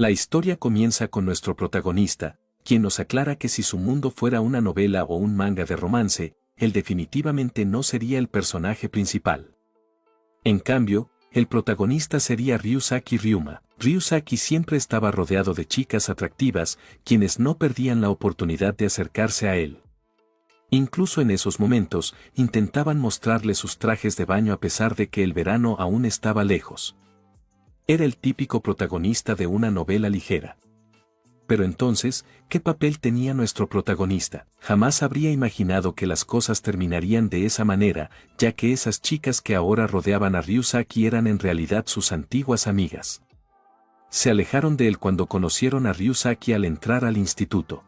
La historia comienza con nuestro protagonista, quien nos aclara que si su mundo fuera una novela o un manga de romance, él definitivamente no sería el personaje principal. En cambio, el protagonista sería Ryusaki Ryuma. Ryusaki siempre estaba rodeado de chicas atractivas, quienes no perdían la oportunidad de acercarse a él. Incluso en esos momentos, intentaban mostrarle sus trajes de baño a pesar de que el verano aún estaba lejos. Era el típico protagonista de una novela ligera. Pero entonces, ¿qué papel tenía nuestro protagonista? Jamás habría imaginado que las cosas terminarían de esa manera, ya que esas chicas que ahora rodeaban a Ryusaki eran en realidad sus antiguas amigas. Se alejaron de él cuando conocieron a Ryusaki al entrar al instituto.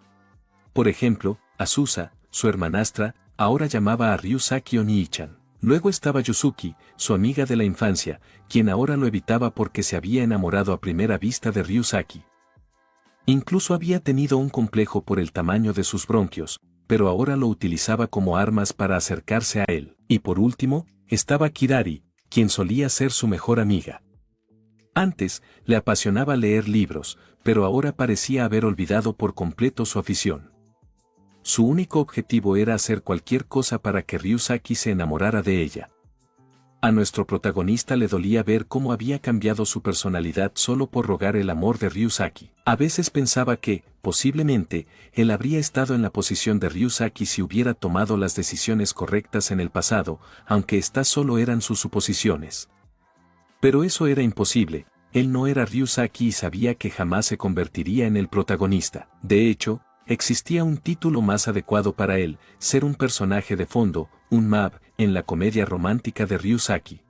Por ejemplo, Azusa, su hermanastra, ahora llamaba a Ryusaki Onii-chan. Luego estaba Yuzuki, su amiga de la infancia, quien ahora lo evitaba porque se había enamorado a primera vista de Ryusaki. Incluso había tenido un complejo por el tamaño de sus bronquios, pero ahora lo utilizaba como armas para acercarse a él. Y por último, estaba Kirari, quien solía ser su mejor amiga. Antes, le apasionaba leer libros, pero ahora parecía haber olvidado por completo su afición. Su único objetivo era hacer cualquier cosa para que Ryusaki se enamorara de ella. A nuestro protagonista le dolía ver cómo había cambiado su personalidad solo por rogar el amor de Ryusaki. A veces pensaba que, posiblemente, él habría estado en la posición de Ryusaki si hubiera tomado las decisiones correctas en el pasado, aunque estas solo eran sus suposiciones. Pero eso era imposible, él no era Ryusaki y sabía que jamás se convertiría en el protagonista. De hecho, existía un título más adecuado para él, ser un personaje de fondo, un mab, en la comedia romántica de Ryusaki.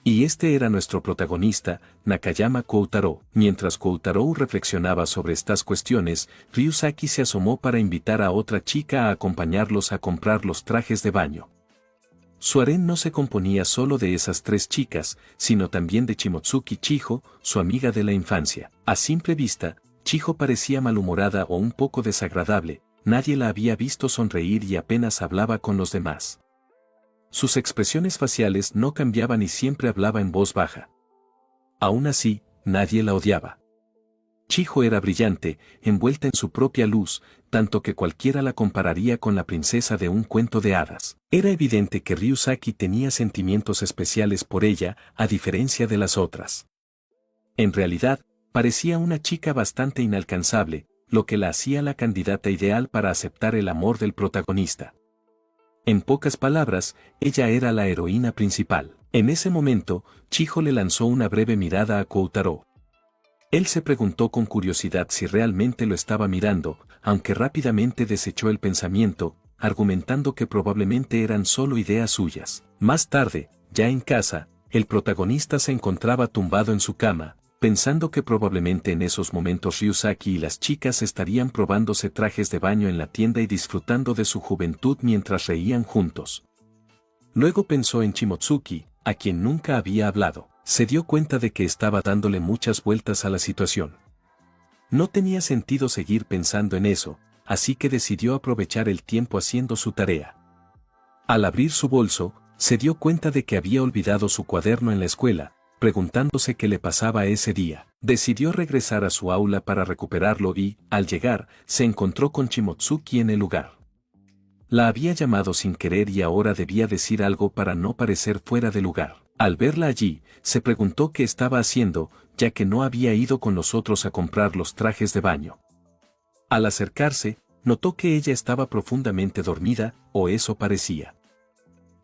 Y este era nuestro protagonista, Nakayama Koutaro. Mientras Koutaro reflexionaba sobre estas cuestiones, Ryusaki se asomó para invitar a otra chica a acompañarlos a comprar los trajes de baño. Su harén no se componía solo de esas tres chicas, sino también de Shimotsuki Chiho, su amiga de la infancia. A simple vista, Chiho parecía malhumorada o un poco desagradable, nadie la había visto sonreír y apenas hablaba con los demás. Sus expresiones faciales no cambiaban y siempre hablaba en voz baja. Aún así, nadie la odiaba. Chiho era brillante, envuelta en su propia luz, tanto que cualquiera la compararía con la princesa de un cuento de hadas. Era evidente que Ryusaki tenía sentimientos especiales por ella, a diferencia de las otras. En realidad, parecía una chica bastante inalcanzable, lo que la hacía la candidata ideal para aceptar el amor del protagonista. En pocas palabras, ella era la heroína principal. En ese momento, Chiho le lanzó una breve mirada a Koutaro. Él se preguntó con curiosidad si realmente lo estaba mirando, aunque rápidamente desechó el pensamiento, argumentando que probablemente eran solo ideas suyas. Más tarde, ya en casa, el protagonista se encontraba tumbado en su cama, pensando que probablemente en esos momentos Ryusaki y las chicas estarían probándose trajes de baño en la tienda y disfrutando de su juventud mientras reían juntos. Luego pensó en Shimotsuki, a quien nunca había hablado. Se dio cuenta de que estaba dándole muchas vueltas a la situación. No tenía sentido seguir pensando en eso, así que decidió aprovechar el tiempo haciendo su tarea. Al abrir su bolso, se dio cuenta de que había olvidado su cuaderno en la escuela, preguntándose qué le pasaba ese día. Decidió regresar a su aula para recuperarlo y, al llegar, se encontró con Shimotsuki en el lugar. La había llamado sin querer y ahora debía decir algo para no parecer fuera de lugar. Al verla allí, se preguntó qué estaba haciendo, ya que no había ido con los otros a comprar los trajes de baño. Al acercarse, notó que ella estaba profundamente dormida, o eso parecía.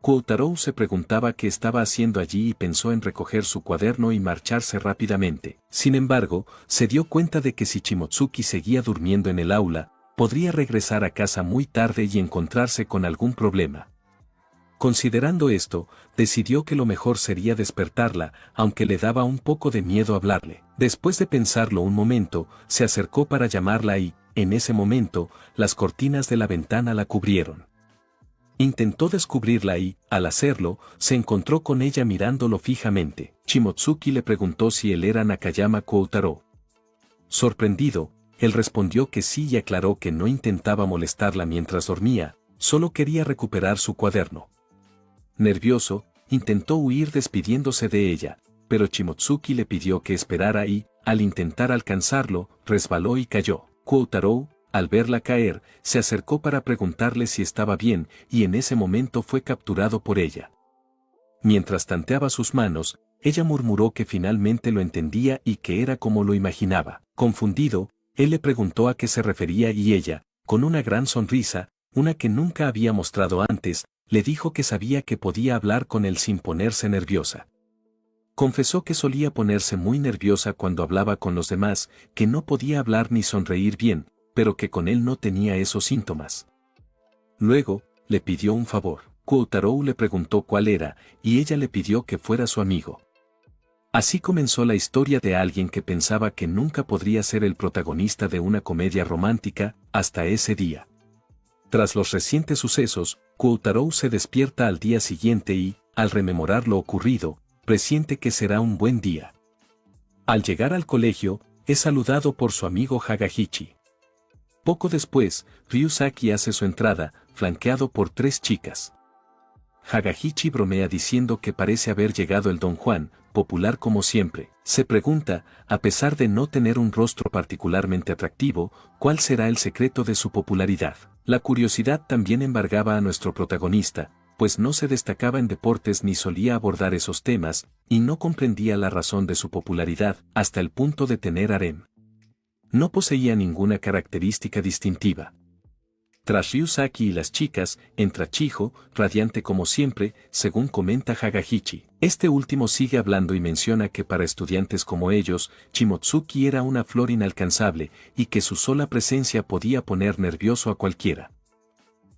Koutaro se preguntaba qué estaba haciendo allí y pensó en recoger su cuaderno y marcharse rápidamente. Sin embargo, se dio cuenta de que si Shimotsuki seguía durmiendo en el aula, podría regresar a casa muy tarde y encontrarse con algún problema. Considerando esto, decidió que lo mejor sería despertarla, aunque le daba un poco de miedo hablarle. Después de pensarlo un momento, se acercó para llamarla y, en ese momento, las cortinas de la ventana la cubrieron. Intentó descubrirla y, al hacerlo, se encontró con ella mirándolo fijamente. Shimotsuki le preguntó si él era Nakayama Koutaro. Sorprendido, él respondió que sí y aclaró que no intentaba molestarla mientras dormía, solo quería recuperar su cuaderno. Nervioso, intentó huir despidiéndose de ella, pero Shimotsuki le pidió que esperara y, al intentar alcanzarlo, resbaló y cayó. Koutarou, al verla caer, se acercó para preguntarle si estaba bien, y en ese momento fue capturado por ella. Mientras tanteaba sus manos, ella murmuró que finalmente lo entendía y que era como lo imaginaba. Confundido, él le preguntó a qué se refería y ella, con una gran sonrisa, una que nunca había mostrado antes, le dijo que sabía que podía hablar con él sin ponerse nerviosa. Confesó que solía ponerse muy nerviosa cuando hablaba con los demás, que no podía hablar ni sonreír bien, pero que con él no tenía esos síntomas. Luego, le pidió un favor. Koutarou le preguntó cuál era, y ella le pidió que fuera su amigo. Así comenzó la historia de alguien que pensaba que nunca podría ser el protagonista de una comedia romántica, hasta ese día. Tras los recientes sucesos, Koutarou se despierta al día siguiente y, al rememorar lo ocurrido, presiente que será un buen día. Al llegar al colegio, es saludado por su amigo Hagahichi. Poco después, Ryusaki hace su entrada, flanqueado por 3 chicas. Hagahichi bromea diciendo que parece haber llegado el Don Juan, popular como siempre. Se pregunta, a pesar de no tener un rostro particularmente atractivo, ¿cuál será el secreto de su popularidad? La curiosidad también embargaba a nuestro protagonista, pues no se destacaba en deportes ni solía abordar esos temas, y no comprendía la razón de su popularidad, hasta el punto de tener harem. No poseía ninguna característica distintiva. Tras Ryusaki y las chicas, entra Chiho, radiante como siempre, según comenta Hagahichi. Este último sigue hablando y menciona que para estudiantes como ellos, Shimotsuki era una flor inalcanzable, y que su sola presencia podía poner nervioso a cualquiera.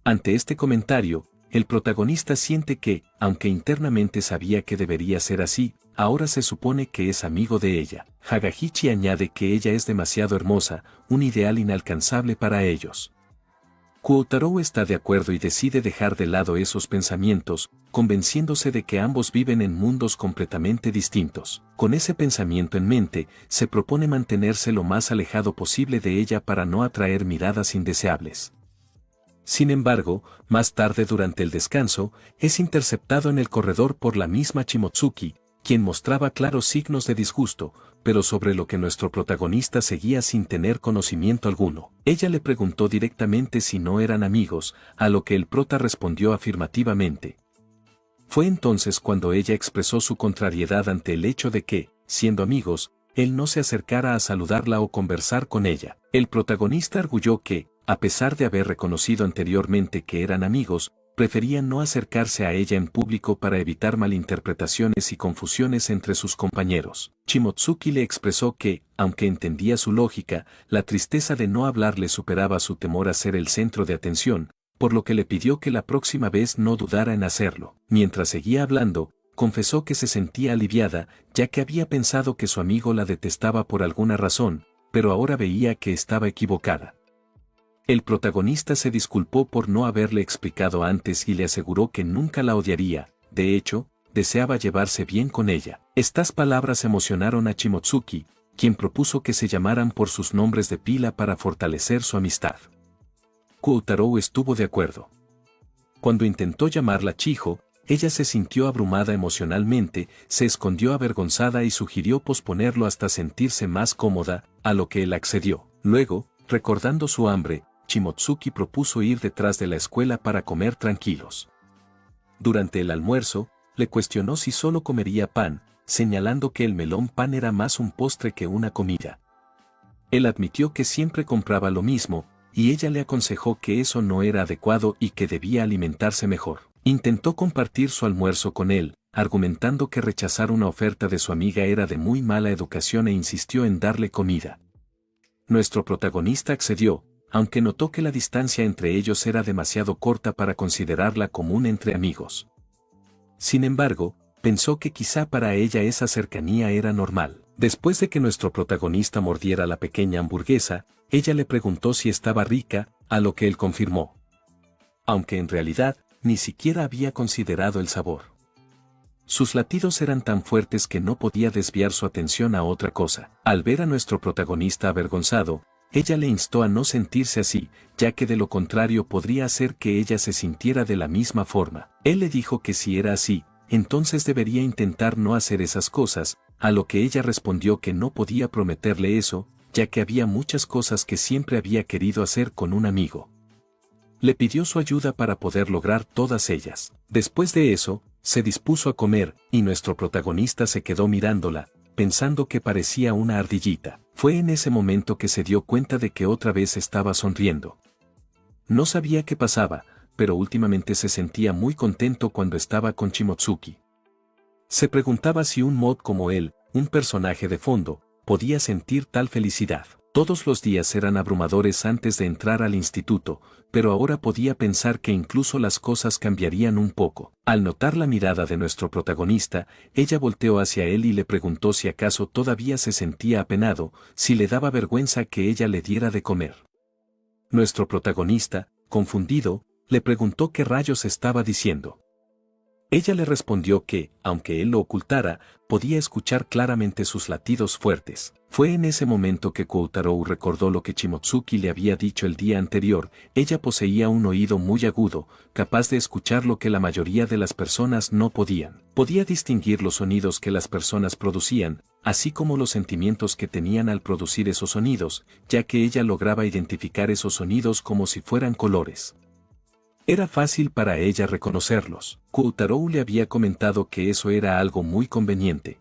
Ante este comentario, el protagonista siente que, aunque internamente sabía que debería ser así, ahora se supone que es amigo de ella. Hagahichi añade que ella es demasiado hermosa, un ideal inalcanzable para ellos. Koutarou está de acuerdo y decide dejar de lado esos pensamientos, convenciéndose de que ambos viven en mundos completamente distintos. Con ese pensamiento en mente, se propone mantenerse lo más alejado posible de ella para no atraer miradas indeseables. Sin embargo, más tarde durante el descanso, es interceptado en el corredor por la misma Shimotsuki, quien mostraba claros signos de disgusto, pero sobre lo que nuestro protagonista seguía sin tener conocimiento alguno. Ella le preguntó directamente si no eran amigos, a lo que el prota respondió afirmativamente. Fue entonces cuando ella expresó su contrariedad ante el hecho de que, siendo amigos, él no se acercara a saludarla o conversar con ella. El protagonista arguyó que, a pesar de haber reconocido anteriormente que eran amigos, preferían no acercarse a ella en público para evitar malinterpretaciones y confusiones entre sus compañeros. Shimotsuki le expresó que, aunque entendía su lógica, la tristeza de no hablarle superaba su temor a ser el centro de atención, por lo que le pidió que la próxima vez no dudara en hacerlo. Mientras seguía hablando, confesó que se sentía aliviada, ya que había pensado que su amigo la detestaba por alguna razón, pero ahora veía que estaba equivocada. El protagonista se disculpó por no haberle explicado antes y le aseguró que nunca la odiaría, de hecho, deseaba llevarse bien con ella. Estas palabras emocionaron a Shimotsuki, quien propuso que se llamaran por sus nombres de pila para fortalecer su amistad. Koutarou estuvo de acuerdo. Cuando intentó llamarla Chiho, ella se sintió abrumada emocionalmente, se escondió avergonzada y sugirió posponerlo hasta sentirse más cómoda, a lo que él accedió. Luego, recordando su hambre, Shimotsuki propuso ir detrás de la escuela para comer tranquilos. Durante el almuerzo, le cuestionó si solo comería pan, señalando que el melón pan era más un postre que una comida. Él admitió que siempre compraba lo mismo, y ella le aconsejó que eso no era adecuado y que debía alimentarse mejor. Intentó compartir su almuerzo con él, argumentando que rechazar una oferta de su amiga era de muy mala educación e insistió en darle comida. Nuestro protagonista accedió, aunque notó que la distancia entre ellos era demasiado corta para considerarla común entre amigos. Sin embargo, pensó que quizá para ella esa cercanía era normal. Después de que nuestro protagonista mordiera la pequeña hamburguesa, ella le preguntó si estaba rica, a lo que él confirmó. Aunque en realidad, ni siquiera había considerado el sabor. Sus latidos eran tan fuertes que no podía desviar su atención a otra cosa. Al ver a nuestro protagonista avergonzado, ella le instó a no sentirse así, ya que de lo contrario podría hacer que ella se sintiera de la misma forma. Él le dijo que si era así, entonces debería intentar no hacer esas cosas, a lo que ella respondió que no podía prometerle eso, ya que había muchas cosas que siempre había querido hacer con un amigo. Le pidió su ayuda para poder lograr todas ellas. Después de eso, se dispuso a comer, y nuestro protagonista se quedó mirándola, pensando que parecía una ardillita. Fue en ese momento que se dio cuenta de que otra vez estaba sonriendo. No sabía qué pasaba, pero últimamente se sentía muy contento cuando estaba con Shimotsuki. Se preguntaba si un mod como él, un personaje de fondo, podía sentir tal felicidad. Todos los días eran abrumadores antes de entrar al instituto, pero ahora podía pensar que incluso las cosas cambiarían un poco. Al notar la mirada de nuestro protagonista, ella volteó hacia él y le preguntó si acaso todavía se sentía apenado, si le daba vergüenza que ella le diera de comer. Nuestro protagonista, confundido, le preguntó qué rayos estaba diciendo. Ella le respondió que, aunque él lo ocultara, podía escuchar claramente sus latidos fuertes. Fue en ese momento que Koutarou recordó lo que Shimotsuki le había dicho el día anterior. Ella poseía un oído muy agudo, capaz de escuchar lo que la mayoría de las personas no podían. Podía distinguir los sonidos que las personas producían, así como los sentimientos que tenían al producir esos sonidos, ya que ella lograba identificar esos sonidos como si fueran colores. Era fácil para ella reconocerlos. Koutarou le había comentado que eso era algo muy conveniente.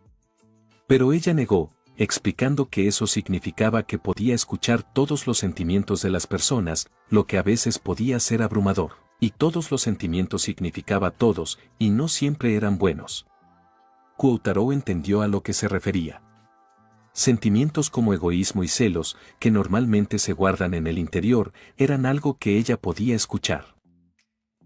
Pero ella negó, explicando que eso significaba que podía escuchar todos los sentimientos de las personas, lo que a veces podía ser abrumador. Y todos los sentimientos significaba todos, y no siempre eran buenos. Koutarou entendió a lo que se refería. Sentimientos como egoísmo y celos, que normalmente se guardan en el interior, eran algo que ella podía escuchar.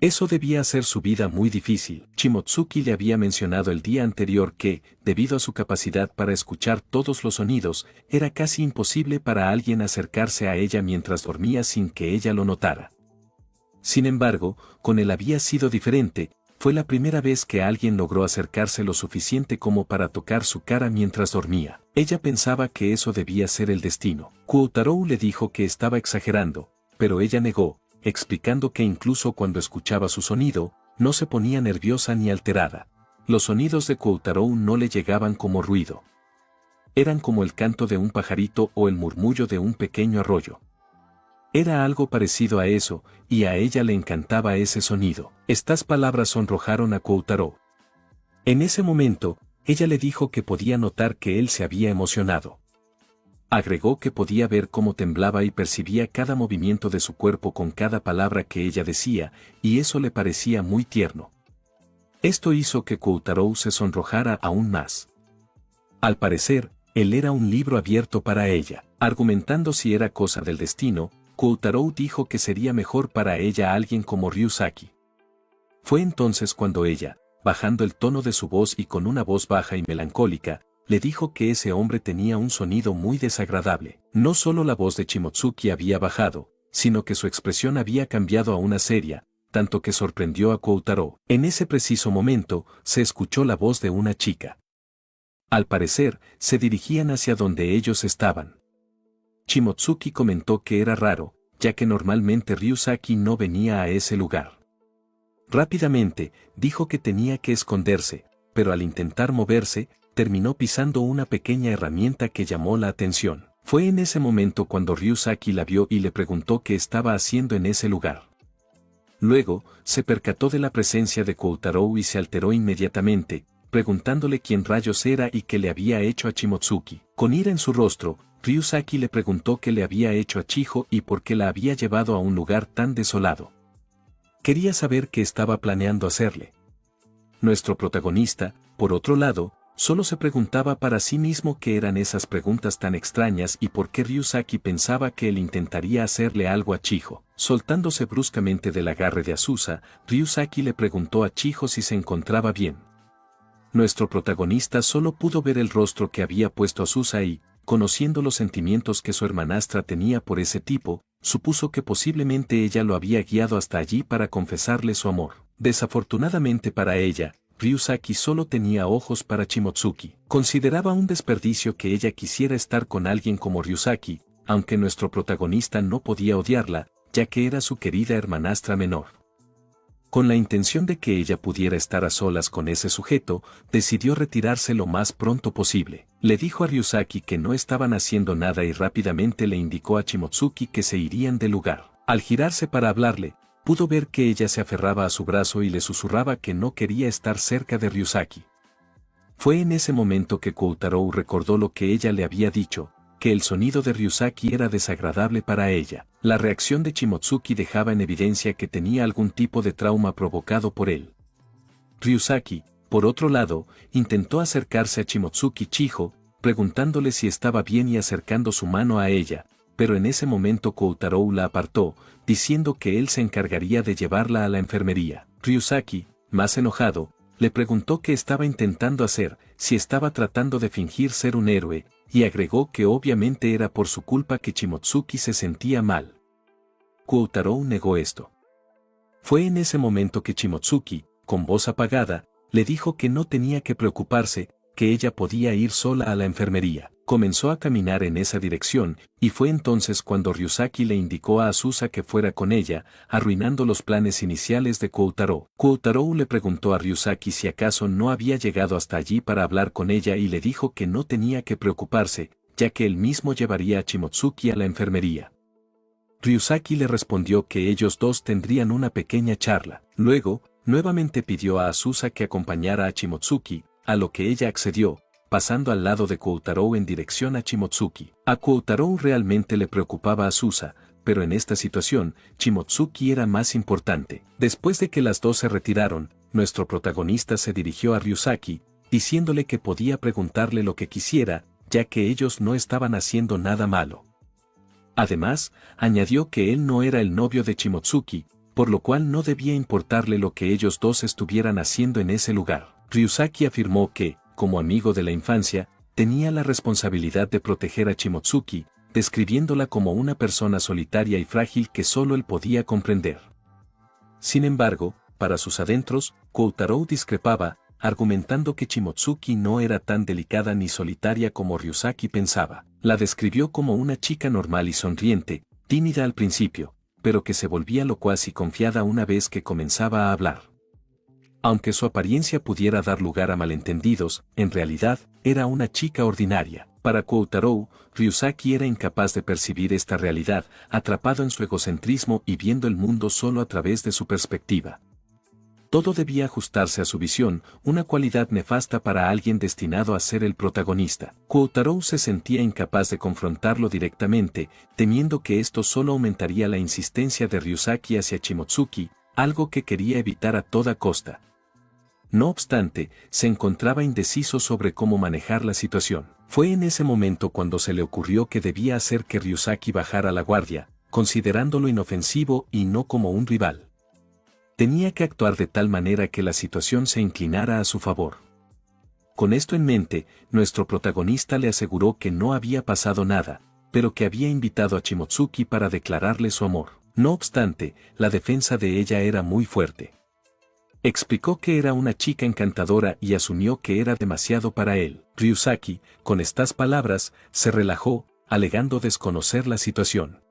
Eso debía hacer su vida muy difícil. Shimotsuki le había mencionado el día anterior que, debido a su capacidad para escuchar todos los sonidos, era casi imposible para alguien acercarse a ella mientras dormía sin que ella lo notara. Sin embargo, con él había sido diferente. Fue la primera vez que alguien logró acercarse lo suficiente como para tocar su cara mientras dormía. Ella pensaba que eso debía ser el destino. Koutarou le dijo que estaba exagerando, pero ella negó, explicando que incluso cuando escuchaba su sonido, no se ponía nerviosa ni alterada. Los sonidos de Koutarou no le llegaban como ruido. Eran como el canto de un pajarito o el murmullo de un pequeño arroyo. Era algo parecido a eso, y a ella le encantaba ese sonido. Estas palabras sonrojaron a Koutarou. En ese momento, ella le dijo que podía notar que él se había emocionado. Agregó que podía ver cómo temblaba y percibía cada movimiento de su cuerpo con cada palabra que ella decía, y eso le parecía muy tierno. Esto hizo que Koutarou se sonrojara aún más. Al parecer, él era un libro abierto para ella. Argumentando si era cosa del destino, Koutarou dijo que sería mejor para ella alguien como Ryusaki. Fue entonces cuando ella, bajando el tono de su voz y con una voz baja y melancólica, le dijo que ese hombre tenía un sonido muy desagradable. No solo la voz de Shimotsuki había bajado, sino que su expresión había cambiado a una seria, tanto que sorprendió a Koutarou. En ese preciso momento, se escuchó la voz de una chica. Al parecer, se dirigían hacia donde ellos estaban. Shimotsuki comentó que era raro, ya que normalmente Ryusaki no venía a ese lugar. Rápidamente, dijo que tenía que esconderse, pero al intentar moverse, terminó pisando una pequeña herramienta que llamó la atención. Fue en ese momento cuando Ryusaki la vio y le preguntó qué estaba haciendo en ese lugar. Luego, se percató de la presencia de Koutarou y se alteró inmediatamente, preguntándole quién rayos era y qué le había hecho a Shimotsuki. Con ira en su rostro, Ryusaki le preguntó qué le había hecho a Chiho y por qué la había llevado a un lugar tan desolado. Quería saber qué estaba planeando hacerle. Nuestro protagonista, por otro lado, solo se preguntaba para sí mismo qué eran esas preguntas tan extrañas y por qué Ryusaki pensaba que él intentaría hacerle algo a Chiho. Soltándose bruscamente del agarre de Azusa, Ryusaki le preguntó a Chiho si se encontraba bien. Nuestro protagonista solo pudo ver el rostro que había puesto Azusa y, conociendo los sentimientos que su hermanastra tenía por ese tipo, supuso que posiblemente ella lo había guiado hasta allí para confesarle su amor. Desafortunadamente para ella, Ryusaki solo tenía ojos para Shimotsuki. Consideraba un desperdicio que ella quisiera estar con alguien como Ryusaki, aunque nuestro protagonista no podía odiarla, ya que era su querida hermanastra menor. Con la intención de que ella pudiera estar a solas con ese sujeto, decidió retirarse lo más pronto posible. Le dijo a Ryusaki que no estaban haciendo nada y rápidamente le indicó a Shimotsuki que se irían del lugar. Al girarse para hablarle, pudo ver que ella se aferraba a su brazo y le susurraba que no quería estar cerca de Ryusaki. Fue en ese momento que Koutarou recordó lo que ella le había dicho, que el sonido de Ryusaki era desagradable para ella. La reacción de Shimotsuki dejaba en evidencia que tenía algún tipo de trauma provocado por él. Ryusaki, por otro lado, intentó acercarse a Shimotsuki Chiho, preguntándole si estaba bien y acercando su mano a ella, pero en ese momento Koutarou la apartó, diciendo que él se encargaría de llevarla a la enfermería. Ryusaki, más enojado, le preguntó qué estaba intentando hacer, si estaba tratando de fingir ser un héroe, y agregó que obviamente era por su culpa que Shimotsuki se sentía mal. Koutarou negó esto. Fue en ese momento que Shimotsuki, con voz apagada, le dijo que no tenía que preocuparse, que ella podía ir sola a la enfermería. Comenzó a caminar en esa dirección, y fue entonces cuando Ryusaki le indicó a Azusa que fuera con ella, arruinando los planes iniciales de Koutarou. Koutarou le preguntó a Ryusaki si acaso no había llegado hasta allí para hablar con ella y le dijo que no tenía que preocuparse, ya que él mismo llevaría a Shimotsuki a la enfermería. Ryusaki le respondió que ellos dos tendrían una pequeña charla. Luego, nuevamente pidió a Azusa que acompañara a Shimotsuki, a lo que ella accedió, pasando al lado de Koutarou en dirección a Shimotsuki. A Koutarou realmente le preocupaba a Azusa, pero en esta situación, Shimotsuki era más importante. Después de que las dos se retiraron, nuestro protagonista se dirigió a Ryusaki, diciéndole que podía preguntarle lo que quisiera, ya que ellos no estaban haciendo nada malo. Además, añadió que él no era el novio de Shimotsuki, por lo cual no debía importarle lo que ellos dos estuvieran haciendo en ese lugar. Ryusaki afirmó que, como amigo de la infancia, tenía la responsabilidad de proteger a Shimotsuki, describiéndola como una persona solitaria y frágil que solo él podía comprender. Sin embargo, para sus adentros, Koutarou discrepaba, argumentando que Shimotsuki no era tan delicada ni solitaria como Ryusaki pensaba. La describió como una chica normal y sonriente, tímida al principio, pero que se volvía locuaz y confiada una vez que comenzaba a hablar. Aunque su apariencia pudiera dar lugar a malentendidos, en realidad, era una chica ordinaria. Para Koutarou, Ryusaki era incapaz de percibir esta realidad, atrapado en su egocentrismo y viendo el mundo solo a través de su perspectiva. Todo debía ajustarse a su visión, una cualidad nefasta para alguien destinado a ser el protagonista. Koutarou se sentía incapaz de confrontarlo directamente, temiendo que esto solo aumentaría la insistencia de Ryusaki hacia Shimotsuki, algo que quería evitar a toda costa. No obstante, se encontraba indeciso sobre cómo manejar la situación. Fue en ese momento cuando se le ocurrió que debía hacer que Ryusaki bajara la guardia, considerándolo inofensivo y no como un rival. Tenía que actuar de tal manera que la situación se inclinara a su favor. Con esto en mente, nuestro protagonista le aseguró que no había pasado nada, pero que había invitado a Shimotsuki para declararle su amor. No obstante, la defensa de ella era muy fuerte. Explicó que era una chica encantadora y asumió que era demasiado para él. Ryusaki, con estas palabras, se relajó, alegando desconocer la situación.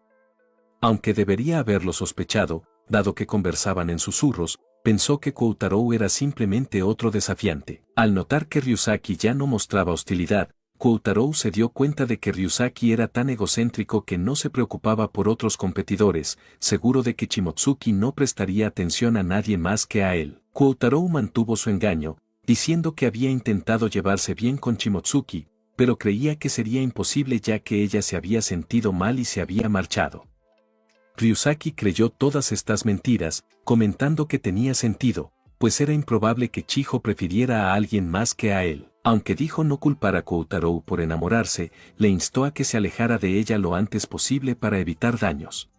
Aunque debería haberlo sospechado, dado que conversaban en susurros, pensó que Koutarou era simplemente otro desafiante. Al notar que Ryusaki ya no mostraba hostilidad, Koutarou se dio cuenta de que Ryusaki era tan egocéntrico que no se preocupaba por otros competidores, seguro de que Shimotsuki no prestaría atención a nadie más que a él. Koutarou mantuvo su engaño, diciendo que había intentado llevarse bien con Shimotsuki, pero creía que sería imposible ya que ella se había sentido mal y se había marchado. Ryusaki creyó todas estas mentiras, comentando que tenía sentido, pues era improbable que Chiho prefiriera a alguien más que a él. Aunque dijo no culpar a Koutarou por enamorarse, le instó a que se alejara de ella lo antes posible para evitar daños.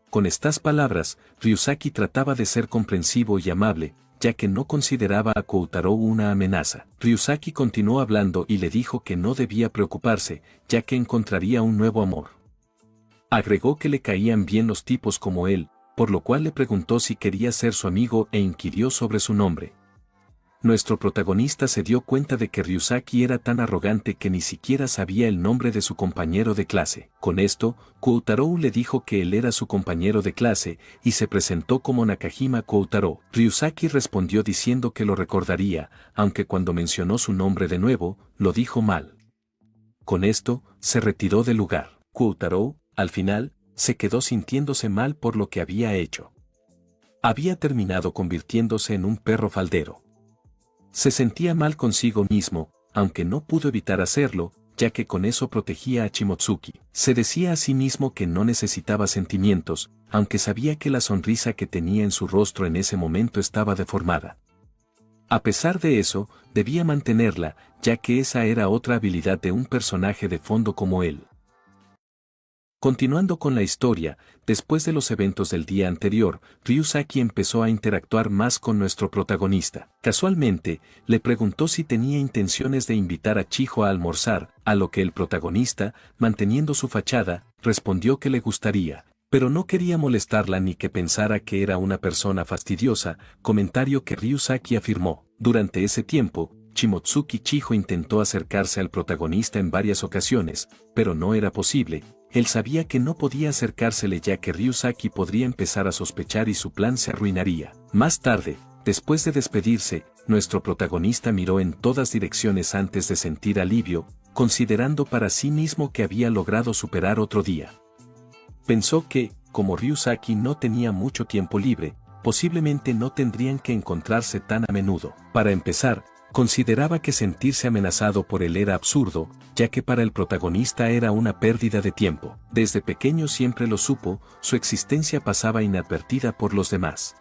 Con estas palabras, Ryusaki trataba de ser comprensivo y amable, ya que no consideraba a Koutarou una amenaza. Ryusaki continuó hablando y le dijo que no debía preocuparse, ya que encontraría un nuevo amor. Agregó que le caían bien los tipos como él, por lo cual le preguntó si quería ser su amigo e inquirió sobre su nombre. nuestro protagonista se dio cuenta de que Ryusaki era tan arrogante que ni siquiera sabía el nombre de su compañero de clase. Con esto, Koutarou le dijo que él era su compañero de clase y se presentó como Nakajima Koutarou. Ryusaki respondió diciendo que lo recordaría, aunque cuando mencionó su nombre de nuevo, lo dijo mal. Con esto, se retiró del lugar. Koutarou, al final, se quedó sintiéndose mal por lo que había hecho. Había terminado convirtiéndose en un perro faldero. Se sentía mal consigo mismo, aunque no pudo evitar hacerlo, ya que con eso protegía a Shimotsuki. Se decía a sí mismo que no necesitaba sentimientos, aunque sabía que la sonrisa que tenía en su rostro en ese momento estaba deformada. A pesar de eso, debía mantenerla, ya que esa era otra habilidad de un personaje de fondo como él. Continuando con la historia, después de los eventos del día anterior, Ryusaki empezó a interactuar más con nuestro protagonista. Casualmente, le preguntó si tenía intenciones de invitar a Chiho a almorzar, a lo que el protagonista, manteniendo su fachada, respondió que le gustaría, pero no quería molestarla ni que pensara que era una persona fastidiosa, comentario que Ryusaki afirmó. Durante ese tiempo, Shimotsuki Chiho intentó acercarse al protagonista en varias ocasiones, pero no era posible. Él sabía que no podía acercársele ya que Ryusaki podría empezar a sospechar y su plan se arruinaría. Más tarde, después de despedirse, nuestro protagonista miró en todas direcciones antes de sentir alivio, considerando para sí mismo que había logrado superar otro día. Pensó que, como Ryusaki no tenía mucho tiempo libre, posiblemente no tendrían que encontrarse tan a menudo. Para empezar, consideraba que sentirse amenazado por él era absurdo, ya que para el protagonista era una pérdida de tiempo. Desde pequeño siempre lo supo, su existencia pasaba inadvertida por los demás.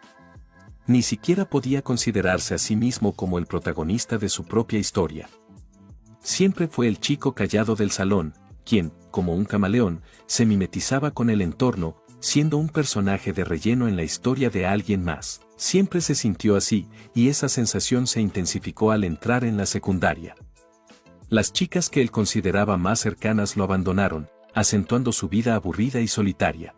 Ni siquiera podía considerarse a sí mismo como el protagonista de su propia historia. Siempre fue el chico callado del salón, quien, como un camaleón, se mimetizaba con el entorno, siendo un personaje de relleno en la historia de alguien más. Siempre se sintió así, y esa sensación se intensificó al entrar en la secundaria. Las chicas que él consideraba más cercanas lo abandonaron, acentuando su vida aburrida y solitaria.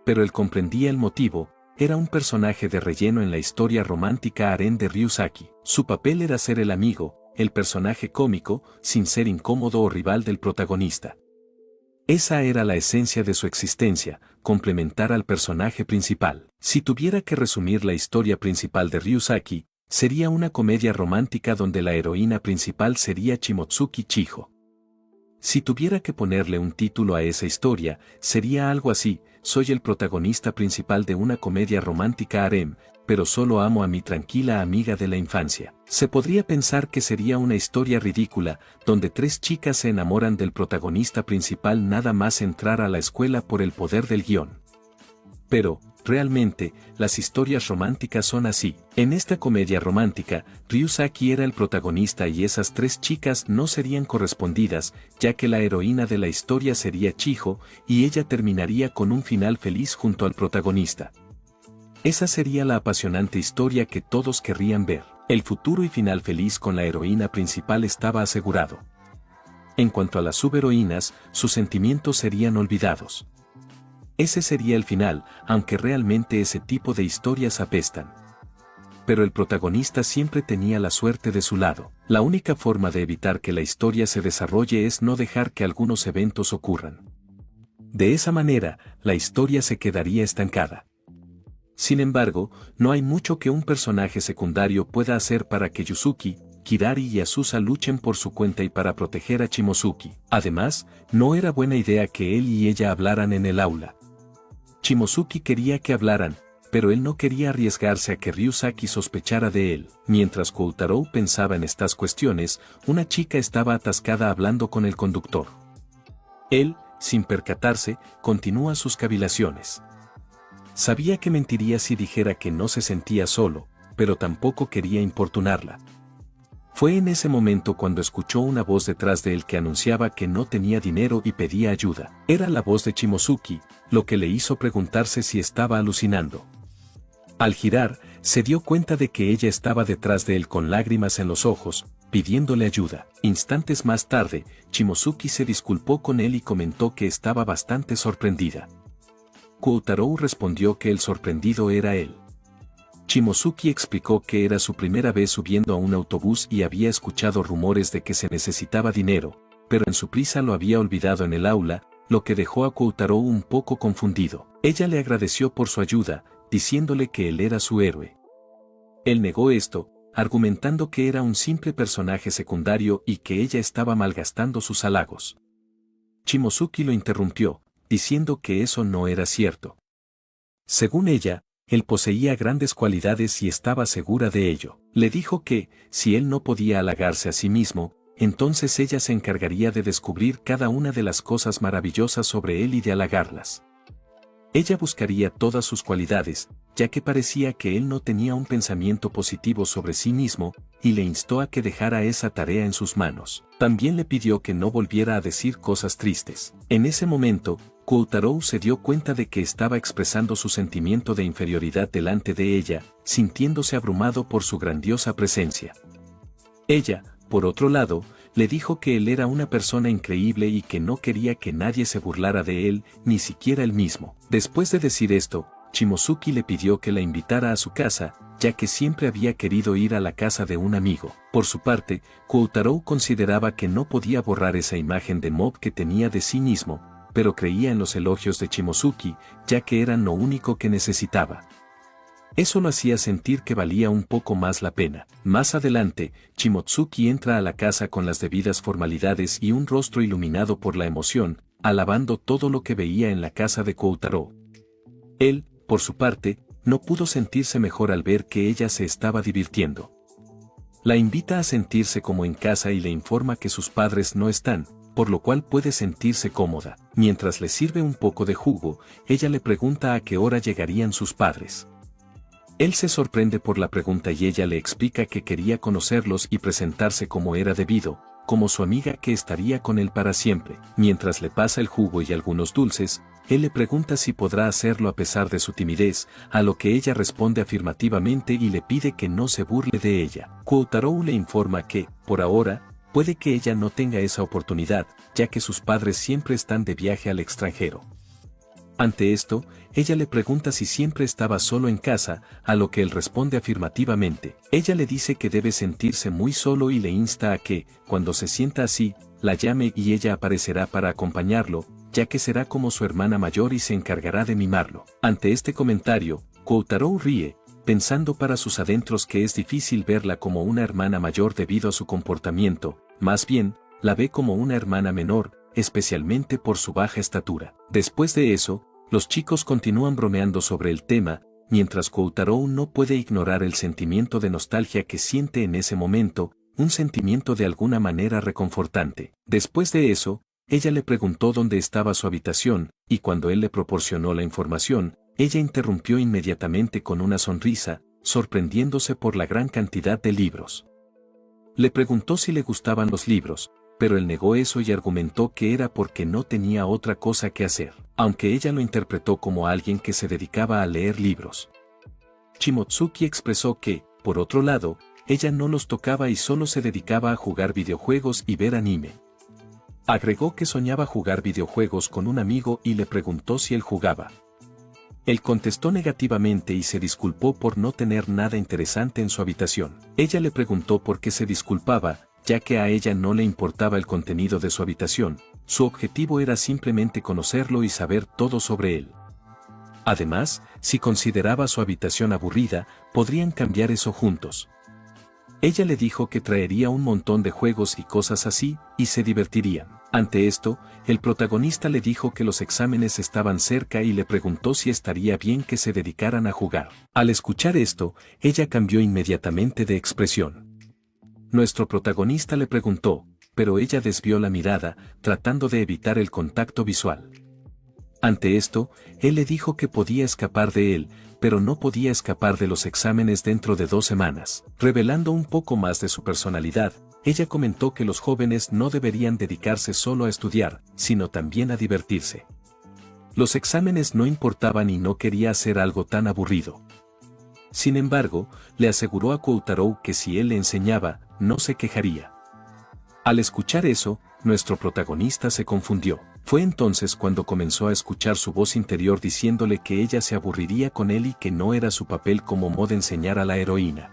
Pero él comprendía el motivo, era un personaje de relleno en la historia romántica harén de Ryusaki. Su papel era ser el amigo, el personaje cómico, sin ser incómodo o rival del protagonista. Esa era la esencia de su existencia, complementar al personaje principal. Si tuviera que resumir la historia principal de Ryusaki, sería una comedia romántica donde la heroína principal sería Shimotsuki Chiho. Si tuviera que ponerle un título a esa historia, sería algo así: soy el protagonista principal de una comedia romántica harem, pero solo amo a mi tranquila amiga de la infancia. Se podría pensar que sería una historia ridícula, donde tres chicas se enamoran del protagonista principal nada más entrar a la escuela por el poder del guión. Pero, realmente, las historias románticas son así. En esta comedia romántica, Ryusaki era el protagonista y esas tres chicas no serían correspondidas, ya que la heroína de la historia sería Chiho, y ella terminaría con un final feliz junto al protagonista. Esa sería la apasionante historia que todos querrían ver. El futuro y final feliz con la heroína principal estaba asegurado. En cuanto a las subheroínas, sus sentimientos serían olvidados. Ese sería el final, aunque realmente ese tipo de historias apestan. Pero el protagonista siempre tenía la suerte de su lado. La única forma de evitar que la historia se desarrolle es no dejar que algunos eventos ocurran. De esa manera, la historia se quedaría estancada. Sin embargo, no hay mucho que un personaje secundario pueda hacer para que Yusuke, Kirari y Azusa luchen por su cuenta y para proteger a Shimotsuki. Además, no era buena idea que él y ella hablaran en el aula. Shimotsuki quería que hablaran, pero él no quería arriesgarse a que Ryusaki sospechara de él. Mientras Koutarou pensaba en estas cuestiones, una chica estaba atascada hablando con el conductor. Él, sin percatarse, continúa sus cavilaciones. Sabía que mentiría si dijera que no se sentía solo, pero tampoco quería importunarla. Fue en ese momento cuando escuchó una voz detrás de él que anunciaba que no tenía dinero y pedía ayuda. Era la voz de Shimotsuki, lo que le hizo preguntarse si estaba alucinando. Al girar, se dio cuenta de que ella estaba detrás de él con lágrimas en los ojos, pidiéndole ayuda. Instantes más tarde, Shimotsuki se disculpó con él y comentó que estaba bastante sorprendida. Koutarou respondió que el sorprendido era él. Shimosuke explicó que era su primera vez subiendo a un autobús y había escuchado rumores de que se necesitaba dinero, pero en su prisa lo había olvidado en el aula, lo que dejó a Koutarou un poco confundido. Ella le agradeció por su ayuda, diciéndole que él era su héroe. Él negó esto, argumentando que era un simple personaje secundario y que ella estaba malgastando sus halagos. Shimosuke lo interrumpió, diciendo que eso no era cierto. Según ella, él poseía grandes cualidades y estaba segura de ello. Le dijo que, si él no podía halagarse a sí mismo, entonces ella se encargaría de descubrir cada una de las cosas maravillosas sobre él y de halagarlas. Ella buscaría todas sus cualidades, ya que parecía que él no tenía un pensamiento positivo sobre sí mismo, y le instó a que dejara esa tarea en sus manos. También le pidió que no volviera a decir cosas tristes. En ese momento, Koutarou se dio cuenta de que estaba expresando su sentimiento de inferioridad delante de ella, sintiéndose abrumado por su grandiosa presencia. Ella, por otro lado, le dijo que él era una persona increíble y que no quería que nadie se burlara de él, ni siquiera él mismo. Después de decir esto, Shimosuke le pidió que la invitara a su casa, ya que siempre había querido ir a la casa de un amigo. Por su parte, Koutarou consideraba que no podía borrar esa imagen de Mob que tenía de sí mismo, pero creía en los elogios de Shimosuke, ya que eran lo único que necesitaba. Eso lo hacía sentir que valía un poco más la pena. Más adelante, Shimotsuki entra a la casa con las debidas formalidades y un rostro iluminado por la emoción, alabando todo lo que veía en la casa de Koutarou. Él, por su parte, no pudo sentirse mejor al ver que ella se estaba divirtiendo. La invita a sentirse como en casa y le informa que sus padres no están, por lo cual puede sentirse cómoda. Mientras le sirve un poco de jugo, ella le pregunta a qué hora llegarían sus padres. Él se sorprende por la pregunta y ella le explica que quería conocerlos y presentarse como era debido, como su amiga que estaría con él para siempre. Mientras le pasa el jugo y algunos dulces, él le pregunta si podrá hacerlo a pesar de su timidez, a lo que ella responde afirmativamente y le pide que no se burle de ella. Koutarou le informa que, por ahora, puede que ella no tenga esa oportunidad, ya que sus padres siempre están de viaje al extranjero. Ante esto, ella le pregunta si siempre estaba solo en casa, a lo que él responde afirmativamente. Ella le dice que debe sentirse muy solo y le insta a que, cuando se sienta así, la llame y ella aparecerá para acompañarlo, ya que será como su hermana mayor y se encargará de mimarlo. Ante este comentario, Koutarou ríe, pensando para sus adentros que es difícil verla como una hermana mayor debido a su comportamiento, más bien, la ve como una hermana menor, especialmente por su baja estatura. Después de eso, los chicos continúan bromeando sobre el tema, mientras Koutarou no puede ignorar el sentimiento de nostalgia que siente en ese momento, un sentimiento de alguna manera reconfortante. Después de eso, ella le preguntó dónde estaba su habitación, y cuando él le proporcionó la información, ella interrumpió inmediatamente con una sonrisa, sorprendiéndose por la gran cantidad de libros. Le preguntó si le gustaban los libros, pero él negó eso y argumentó que era porque no tenía otra cosa que hacer, aunque ella lo interpretó como alguien que se dedicaba a leer libros. Shimotsuki expresó que, por otro lado, ella no los tocaba y solo se dedicaba a jugar videojuegos y ver anime. Agregó que soñaba jugar videojuegos con un amigo y le preguntó si él jugaba. Él contestó negativamente y se disculpó por no tener nada interesante en su habitación. Ella le preguntó por qué se disculpaba, ya que a ella no le importaba el contenido de su habitación, su objetivo era simplemente conocerlo y saber todo sobre él. Además, si consideraba su habitación aburrida, podrían cambiar eso juntos. Ella le dijo que traería un montón de juegos y cosas así, y se divertirían. Ante esto, el protagonista le dijo que los exámenes estaban cerca y le preguntó si estaría bien que se dedicaran a jugar. Al escuchar esto, ella cambió inmediatamente de expresión. Nuestro protagonista le preguntó, pero ella desvió la mirada, tratando de evitar el contacto visual. Ante esto, él le dijo que podía escapar de él, pero no podía escapar de los exámenes dentro de 2 semanas. Revelando un poco más de su personalidad, ella comentó que los jóvenes no deberían dedicarse solo a estudiar, sino también a divertirse. Los exámenes no importaban y no quería hacer algo tan aburrido. Sin embargo, le aseguró a Koutarou que si él le enseñaba, no se quejaría. Al escuchar eso, nuestro protagonista se confundió. Fue entonces cuando comenzó a escuchar su voz interior diciéndole que ella se aburriría con él y que no era su papel como modo enseñar a la heroína.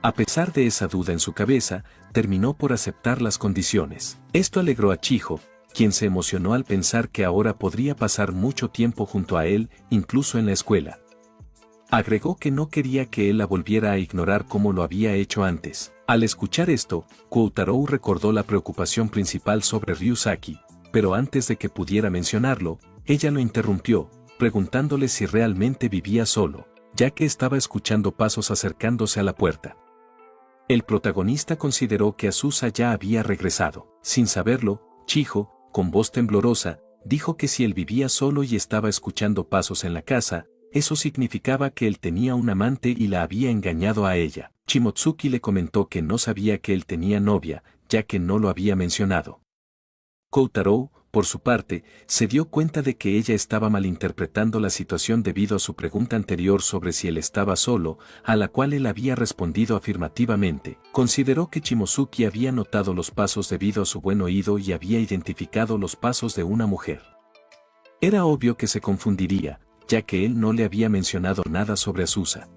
A pesar de esa duda en su cabeza, terminó por aceptar las condiciones. Esto alegró a Chiho, quien se emocionó al pensar que ahora podría pasar mucho tiempo junto a él, incluso en la escuela. Agregó que no quería que él la volviera a ignorar como lo había hecho antes. Al escuchar esto, Koutarou recordó la preocupación principal sobre Ryusaki, pero antes de que pudiera mencionarlo, ella lo interrumpió, preguntándole si realmente vivía solo, ya que estaba escuchando pasos acercándose a la puerta. El protagonista consideró que Azusa ya había regresado. Sin saberlo, Chiho, con voz temblorosa, dijo que si él vivía solo y estaba escuchando pasos en la casa, eso significaba que él tenía un amante y la había engañado a ella. Shimotsuki le comentó que no sabía que él tenía novia, ya que no lo había mencionado. Koutarou, por su parte, se dio cuenta de que ella estaba malinterpretando la situación debido a su pregunta anterior sobre si él estaba solo, a la cual él había respondido afirmativamente. Consideró que Shimosuke había notado los pasos debido a su buen oído y había identificado los pasos de una mujer. Era obvio que se confundiría, ya que él no le había mencionado nada sobre Azusa.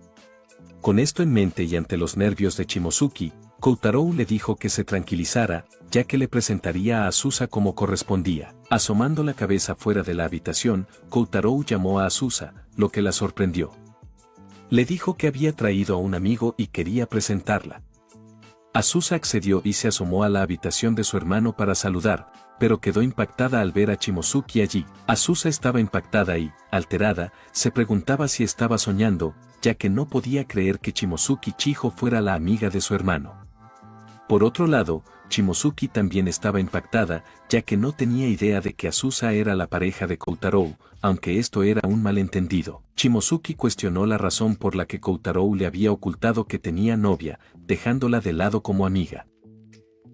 Con esto en mente y ante los nervios de Shimosuke, Koutarou le dijo que se tranquilizara, ya que le presentaría a Azusa como correspondía. Asomando la cabeza fuera de la habitación, Koutarou llamó a Azusa, lo que la sorprendió. Le dijo que había traído a un amigo y quería presentarla. Azusa accedió y se asomó a la habitación de su hermano para saludar, pero quedó impactada al ver a Shimosuke allí. Azusa estaba impactada y, alterada, se preguntaba si estaba soñando, ya que no podía creer que Shimosuke Chiho fuera la amiga de su hermano. Por otro lado, Shimosuke también estaba impactada, ya que no tenía idea de que Azusa era la pareja de Koutarou, aunque esto era un malentendido. Shimosuke cuestionó la razón por la que Koutarou le había ocultado que tenía novia, dejándola de lado como amiga.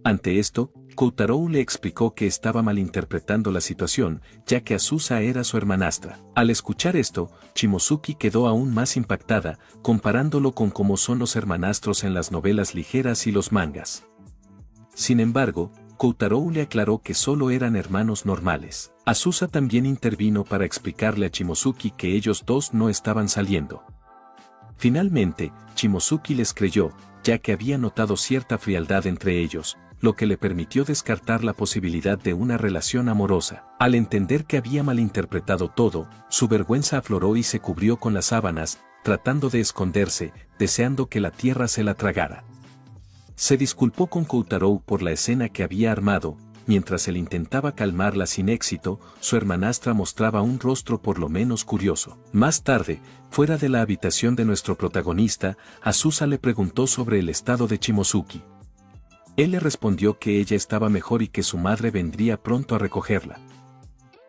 Ante esto, Koutarou le explicó que estaba malinterpretando la situación, ya que Azusa era su hermanastra. Al escuchar esto, Shimosuke quedó aún más impactada, comparándolo con cómo son los hermanastros en las novelas ligeras y los mangas. Sin embargo, Koutarou le aclaró que solo eran hermanos normales. Azusa también intervino para explicarle a Shimosuke que ellos dos no estaban saliendo. Finalmente, Shimosuke les creyó, ya que había notado cierta frialdad entre ellos, lo que le permitió descartar la posibilidad de una relación amorosa. Al entender que había malinterpretado todo, su vergüenza afloró y se cubrió con las sábanas, tratando de esconderse, deseando que la tierra se la tragara. Se disculpó con Koutarou por la escena que había armado. Mientras él intentaba calmarla sin éxito, su hermanastra mostraba un rostro por lo menos curioso. Más tarde, fuera de la habitación de nuestro protagonista, Azusa le preguntó sobre el estado de Shimosuke. Él le respondió que ella estaba mejor y que su madre vendría pronto a recogerla.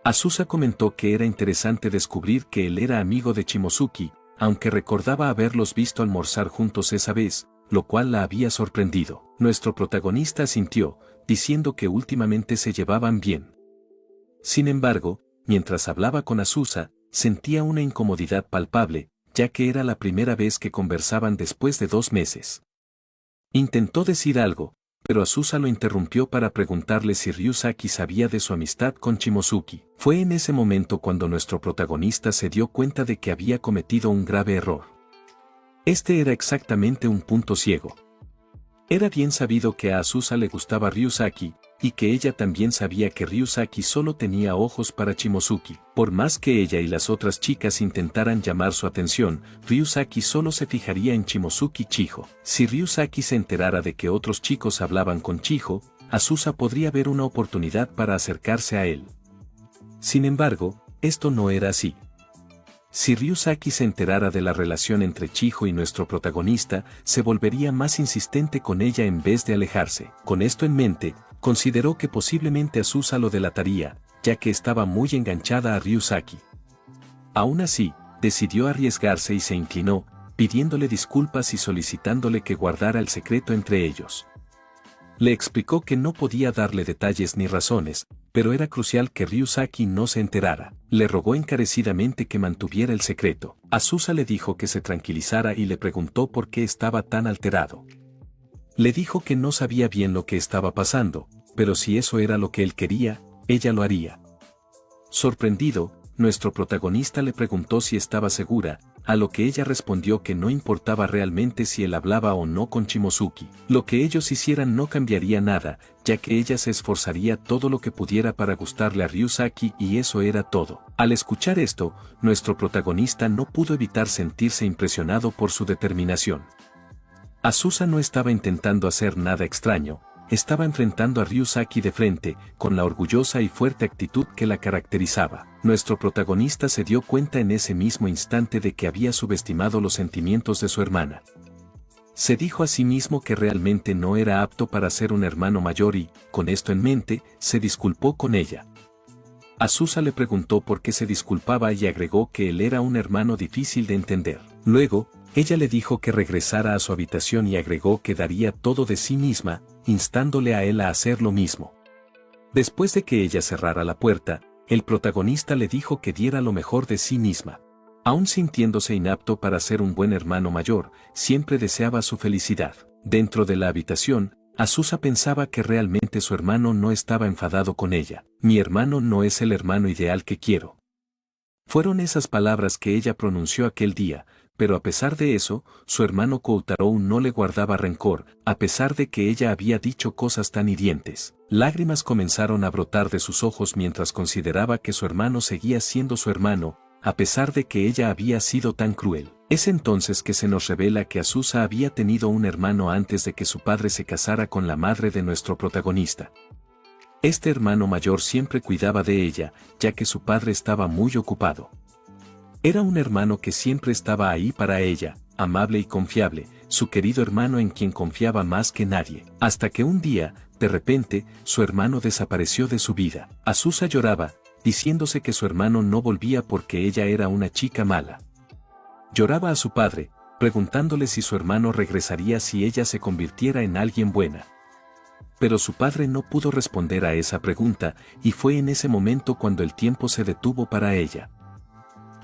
Azusa comentó que era interesante descubrir que él era amigo de Shimosuke, aunque recordaba haberlos visto almorzar juntos esa vez, lo cual la había sorprendido. Nuestro protagonista asintió, diciendo que últimamente se llevaban bien. Sin embargo, mientras hablaba con Azusa, sentía una incomodidad palpable, ya que era la primera vez que conversaban después de 2 meses. Intentó decir algo, pero Azusa lo interrumpió para preguntarle si Ryusaki sabía de su amistad con Shimosuke. Fue en ese momento cuando nuestro protagonista se dio cuenta de que había cometido un grave error. Este era exactamente un punto ciego. Era bien sabido que a Azusa le gustaba Ryusaki, y que ella también sabía que Ryusaki solo tenía ojos para Shimosuke. Por más que ella y las otras chicas intentaran llamar su atención, Ryusaki solo se fijaría en Shimosuke Chiho. Si Ryusaki se enterara de que otros chicos hablaban con Chiho, Azusa podría ver una oportunidad para acercarse a él. Sin embargo, esto no era así. Si Ryusaki se enterara de la relación entre Chiho y nuestro protagonista, se volvería más insistente con ella en vez de alejarse. Con esto en mente, consideró que posiblemente Azusa lo delataría, ya que estaba muy enganchada a Ryusaki. Aún así, decidió arriesgarse y se inclinó, pidiéndole disculpas y solicitándole que guardara el secreto entre ellos. Le explicó que no podía darle detalles ni razones, pero era crucial que Ryusaki no se enterara. Le rogó encarecidamente que mantuviera el secreto. Azusa le dijo que se tranquilizara y le preguntó por qué estaba tan alterado. Le dijo que no sabía bien lo que estaba pasando, pero si eso era lo que él quería, ella lo haría. Sorprendido, nuestro protagonista le preguntó si estaba segura, a lo que ella respondió que no importaba realmente si él hablaba o no con Shimosuke. Lo que ellos hicieran no cambiaría nada, ya que ella se esforzaría todo lo que pudiera para gustarle a Ryusaki y eso era todo. Al escuchar esto, nuestro protagonista no pudo evitar sentirse impresionado por su determinación. Azusa no estaba intentando hacer nada extraño, estaba enfrentando a Ryusaki de frente, con la orgullosa y fuerte actitud que la caracterizaba. Nuestro protagonista se dio cuenta en ese mismo instante de que había subestimado los sentimientos de su hermana. Se dijo a sí mismo que realmente no era apto para ser un hermano mayor y, con esto en mente, se disculpó con ella. Azusa le preguntó por qué se disculpaba y agregó que él era un hermano difícil de entender. Luego, ella le dijo que regresara a su habitación y agregó que daría todo de sí misma, instándole a él a hacer lo mismo. Después de que ella cerrara la puerta, el protagonista le dijo que diera lo mejor de sí misma. Aún sintiéndose inapto para ser un buen hermano mayor, siempre deseaba su felicidad. Dentro de la habitación, Azusa pensaba que realmente su hermano no estaba enfadado con ella. Mi hermano no es el hermano ideal que quiero. Fueron esas palabras que ella pronunció aquel día, pero a pesar de eso, su hermano Koutarou no le guardaba rencor, a pesar de que ella había dicho cosas tan hirientes. Lágrimas comenzaron a brotar de sus ojos mientras consideraba que su hermano seguía siendo su hermano, a pesar de que ella había sido tan cruel. Es entonces que se nos revela que Azusa había tenido un hermano antes de que su padre se casara con la madre de nuestro protagonista. Este hermano mayor siempre cuidaba de ella, ya que su padre estaba muy ocupado. Era un hermano que siempre estaba ahí para ella, amable y confiable, su querido hermano en quien confiaba más que nadie. Hasta que un día, de repente, su hermano desapareció de su vida. Azusa lloraba, diciéndose que su hermano no volvía porque ella era una chica mala. Lloraba a su padre, preguntándole si su hermano regresaría si ella se convirtiera en alguien buena. Pero su padre no pudo responder a esa pregunta, y fue en ese momento cuando el tiempo se detuvo para ella.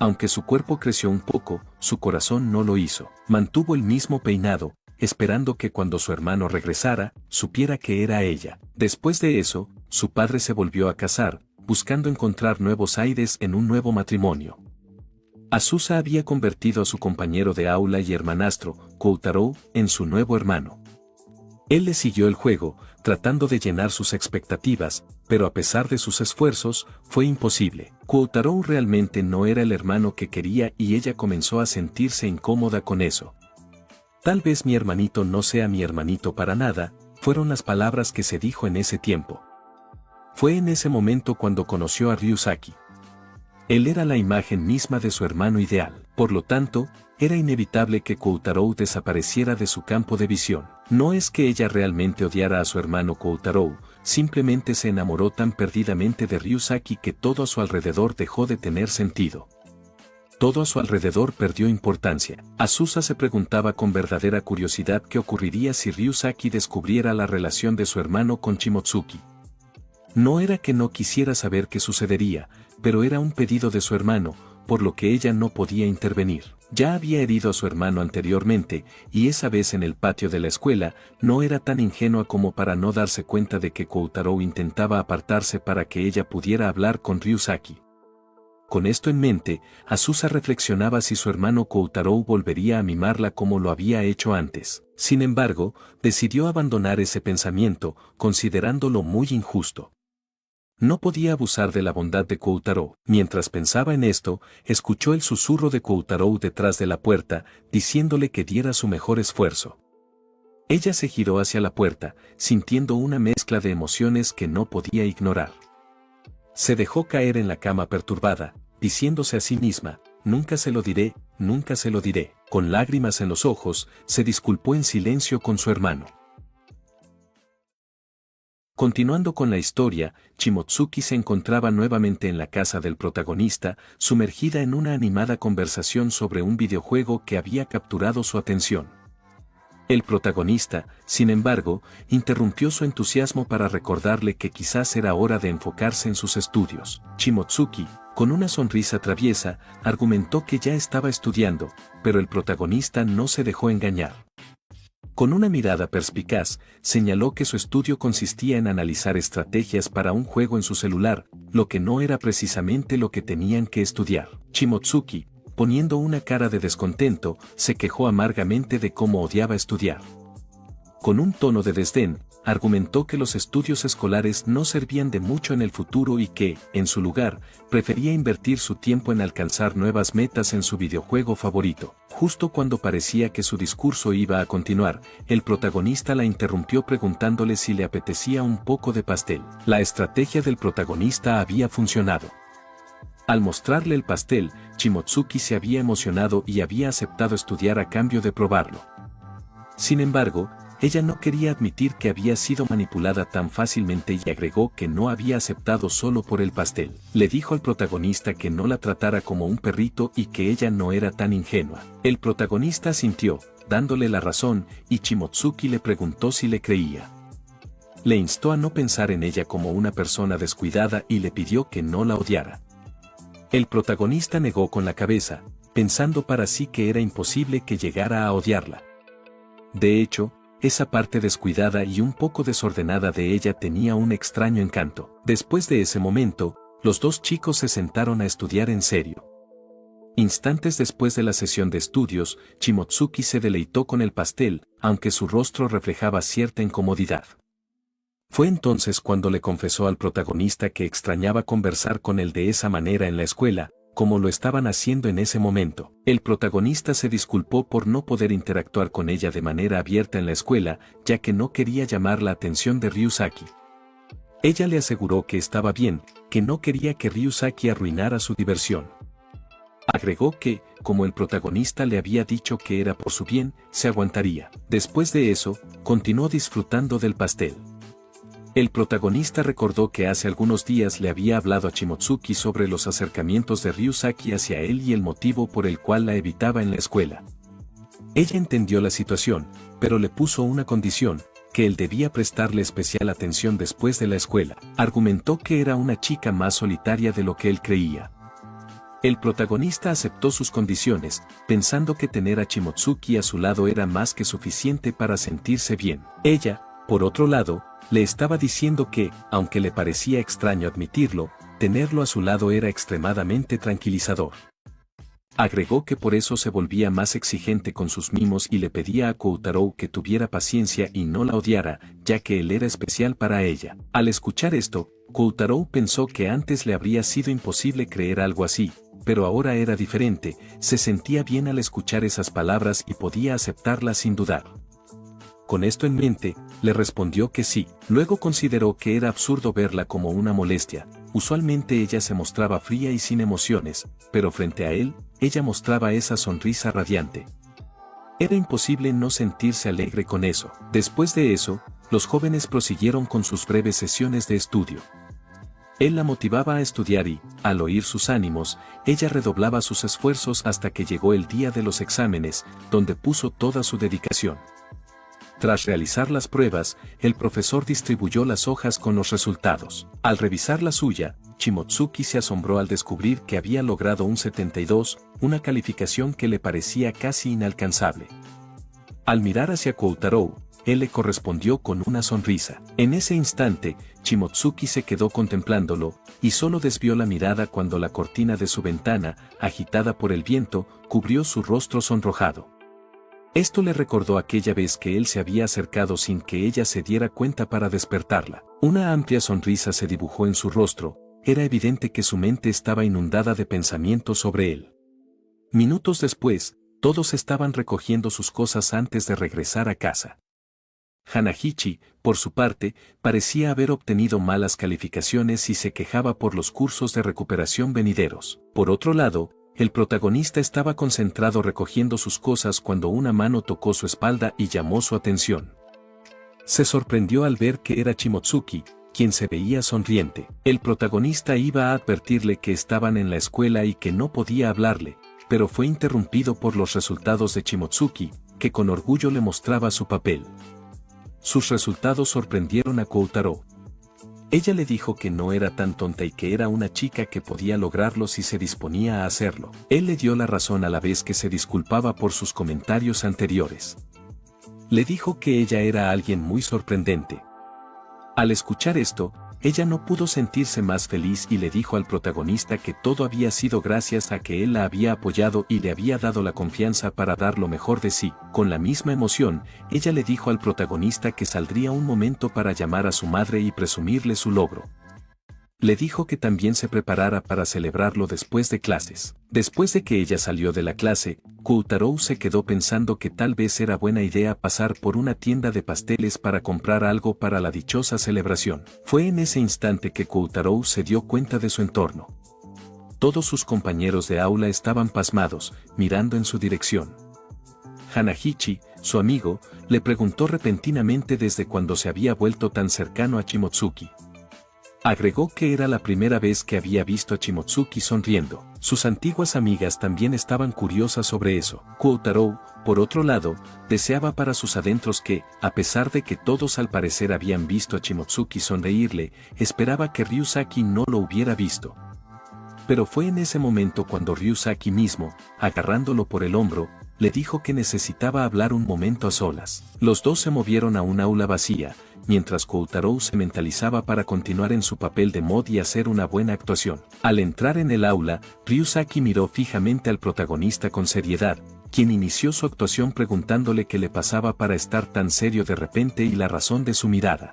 Aunque su cuerpo creció un poco, su corazón no lo hizo. Mantuvo el mismo peinado, esperando que cuando su hermano regresara, supiera que era ella. Después de eso, su padre se volvió a casar, buscando encontrar nuevos aires en un nuevo matrimonio. Azusa había convertido a su compañero de aula y hermanastro, Koutarou, en su nuevo hermano. Él le siguió el juego, tratando de llenar sus expectativas, pero a pesar de sus esfuerzos, fue imposible. Koutarou realmente no era el hermano que quería y ella comenzó a sentirse incómoda con eso. Tal vez mi hermanito no sea mi hermanito para nada, fueron las palabras que se dijo en ese tiempo. Fue en ese momento cuando conoció a Ryusaki. Él era la imagen misma de su hermano ideal, por lo tanto, era inevitable que Koutarou desapareciera de su campo de visión. No es que ella realmente odiara a su hermano Koutarou, simplemente se enamoró tan perdidamente de Ryusaki que todo a su alrededor dejó de tener sentido. Todo a su alrededor perdió importancia. Azusa se preguntaba con verdadera curiosidad qué ocurriría si Ryusaki descubriera la relación de su hermano con Shimotsuki. No era que no quisiera saber qué sucedería, pero era un pedido de su hermano, por lo que ella no podía intervenir. Ya había herido a su hermano anteriormente, y esa vez en el patio de la escuela, no era tan ingenua como para no darse cuenta de que Koutarou intentaba apartarse para que ella pudiera hablar con Ryusaki. Con esto en mente, Azusa reflexionaba si su hermano Koutarou volvería a mimarla como lo había hecho antes. Sin embargo, decidió abandonar ese pensamiento, considerándolo muy injusto. No podía abusar de la bondad de Koutarou. Mientras pensaba en esto, escuchó el susurro de Koutarou detrás de la puerta, diciéndole que diera su mejor esfuerzo. Ella se giró hacia la puerta, sintiendo una mezcla de emociones que no podía ignorar. Se dejó caer en la cama perturbada, diciéndose a sí misma, nunca se lo diré, nunca se lo diré. Con lágrimas en los ojos, se disculpó en silencio con su hermano. Continuando con la historia, Shimotsuki se encontraba nuevamente en la casa del protagonista, sumergida en una animada conversación sobre un videojuego que había capturado su atención. El protagonista, sin embargo, interrumpió su entusiasmo para recordarle que quizás era hora de enfocarse en sus estudios. Shimotsuki, con una sonrisa traviesa, argumentó que ya estaba estudiando, pero el protagonista no se dejó engañar. Con una mirada perspicaz, señaló que su estudio consistía en analizar estrategias para un juego en su celular, lo que no era precisamente lo que tenían que estudiar. Shimotsuki, poniendo una cara de descontento, se quejó amargamente de cómo odiaba estudiar. Con un tono de desdén, argumentó que los estudios escolares no servían de mucho en el futuro y que, en su lugar, prefería invertir su tiempo en alcanzar nuevas metas en su videojuego favorito. Justo cuando parecía que su discurso iba a continuar, el protagonista la interrumpió preguntándole si le apetecía un poco de pastel. La estrategia del protagonista había funcionado. Al mostrarle el pastel, Shimotsuki se había emocionado y había aceptado estudiar a cambio de probarlo. Sin embargo, ella no quería admitir que había sido manipulada tan fácilmente y agregó que no había aceptado solo por el pastel. Le dijo al protagonista que no la tratara como un perrito y que ella no era tan ingenua. El protagonista asintió, dándole la razón, y Shimotsuki le preguntó si le creía. Le instó a no pensar en ella como una persona descuidada y le pidió que no la odiara. El protagonista negó con la cabeza, pensando para sí que era imposible que llegara a odiarla. De hecho, esa parte descuidada y un poco desordenada de ella tenía un extraño encanto. Después de ese momento, los dos chicos se sentaron a estudiar en serio. Instantes después de la sesión de estudios, Shimotsuki se deleitó con el pastel, aunque su rostro reflejaba cierta incomodidad. Fue entonces cuando le confesó al protagonista que extrañaba conversar con él de esa manera en la escuela, como lo estaban haciendo en ese momento. El protagonista se disculpó por no poder interactuar con ella de manera abierta en la escuela, ya que no quería llamar la atención de Ryusaki. Ella le aseguró que estaba bien, que no quería que Ryusaki arruinara su diversión. Agregó que, como el protagonista le había dicho que era por su bien, se aguantaría. Después de eso, continuó disfrutando del pastel. El protagonista recordó que hace algunos días le había hablado a Shimotsuki sobre los acercamientos de Ryusaki hacia él y el motivo por el cual la evitaba en la escuela. Ella entendió la situación, pero le puso una condición, que él debía prestarle especial atención después de la escuela. Argumentó que era una chica más solitaria de lo que él creía. El protagonista aceptó sus condiciones, pensando que tener a Shimotsuki a su lado era más que suficiente para sentirse bien. Ella, por otro lado, le estaba diciendo que, aunque le parecía extraño admitirlo, tenerlo a su lado era extremadamente tranquilizador. Agregó que por eso se volvía más exigente con sus mimos y le pedía a Koutarou que tuviera paciencia y no la odiara, ya que él era especial para ella. Al escuchar esto, Koutarou pensó que antes le habría sido imposible creer algo así, pero ahora era diferente, se sentía bien al escuchar esas palabras y podía aceptarlas sin dudar. Con esto en mente, le respondió que sí. Luego consideró que era absurdo verla como una molestia. Usualmente ella se mostraba fría y sin emociones, pero frente a él, ella mostraba esa sonrisa radiante. Era imposible no sentirse alegre con eso. Después de eso, los jóvenes prosiguieron con sus breves sesiones de estudio. Él la motivaba a estudiar y, al oír sus ánimos, ella redoblaba sus esfuerzos hasta que llegó el día de los exámenes, donde puso toda su dedicación. Tras realizar las pruebas, el profesor distribuyó las hojas con los resultados. Al revisar la suya, Shimotsuki se asombró al descubrir que había logrado un 72, una calificación que le parecía casi inalcanzable. Al mirar hacia Koutarou, él le correspondió con una sonrisa. En ese instante, Shimotsuki se quedó contemplándolo, y solo desvió la mirada cuando la cortina de su ventana, agitada por el viento, cubrió su rostro sonrojado. Esto le recordó aquella vez que él se había acercado sin que ella se diera cuenta para despertarla. Una amplia sonrisa se dibujó en su rostro, era evidente que su mente estaba inundada de pensamientos sobre él. Minutos después, todos estaban recogiendo sus cosas antes de regresar a casa. Hanahichi, por su parte, parecía haber obtenido malas calificaciones y se quejaba por los cursos de recuperación venideros. Por otro lado, el protagonista estaba concentrado recogiendo sus cosas cuando una mano tocó su espalda y llamó su atención. Se sorprendió al ver que era Shimotsuki, quien se veía sonriente. El protagonista iba a advertirle que estaban en la escuela y que no podía hablarle, pero fue interrumpido por los resultados de Shimotsuki, que con orgullo le mostraba su papel. Sus resultados sorprendieron a Koutarou. Ella le dijo que no era tan tonta y que era una chica que podía lograrlo si se disponía a hacerlo. Él le dio la razón a la vez que se disculpaba por sus comentarios anteriores. Le dijo que ella era alguien muy sorprendente. Al escuchar esto, ella no pudo sentirse más feliz y le dijo al protagonista que todo había sido gracias a que él la había apoyado y le había dado la confianza para dar lo mejor de sí. Con la misma emoción, ella le dijo al protagonista que saldría un momento para llamar a su madre y presumirle su logro. Le dijo que también se preparara para celebrarlo después de clases. Después de que ella salió de la clase, Koutarou se quedó pensando que tal vez era buena idea pasar por una tienda de pasteles para comprar algo para la dichosa celebración. Fue en ese instante que Koutarou se dio cuenta de su entorno. Todos sus compañeros de aula estaban pasmados, mirando en su dirección. Hanahichi, su amigo, le preguntó repentinamente desde cuándo se había vuelto tan cercano a Shimotsuki. Agregó que era la primera vez que había visto a Shimotsuki sonriendo. Sus antiguas amigas también estaban curiosas sobre eso. Koutarou, por otro lado, deseaba para sus adentros que, a pesar de que todos al parecer habían visto a Shimotsuki sonreírle, esperaba que Ryusaki no lo hubiera visto. Pero fue en ese momento cuando Ryusaki mismo, agarrándolo por el hombro, le dijo que necesitaba hablar un momento a solas. Los dos se movieron a un aula vacía, mientras Koutarou se mentalizaba para continuar en su papel de mod y hacer una buena actuación. Al entrar en el aula, Ryusaki miró fijamente al protagonista con seriedad, quien inició su actuación preguntándole qué le pasaba para estar tan serio de repente y la razón de su mirada.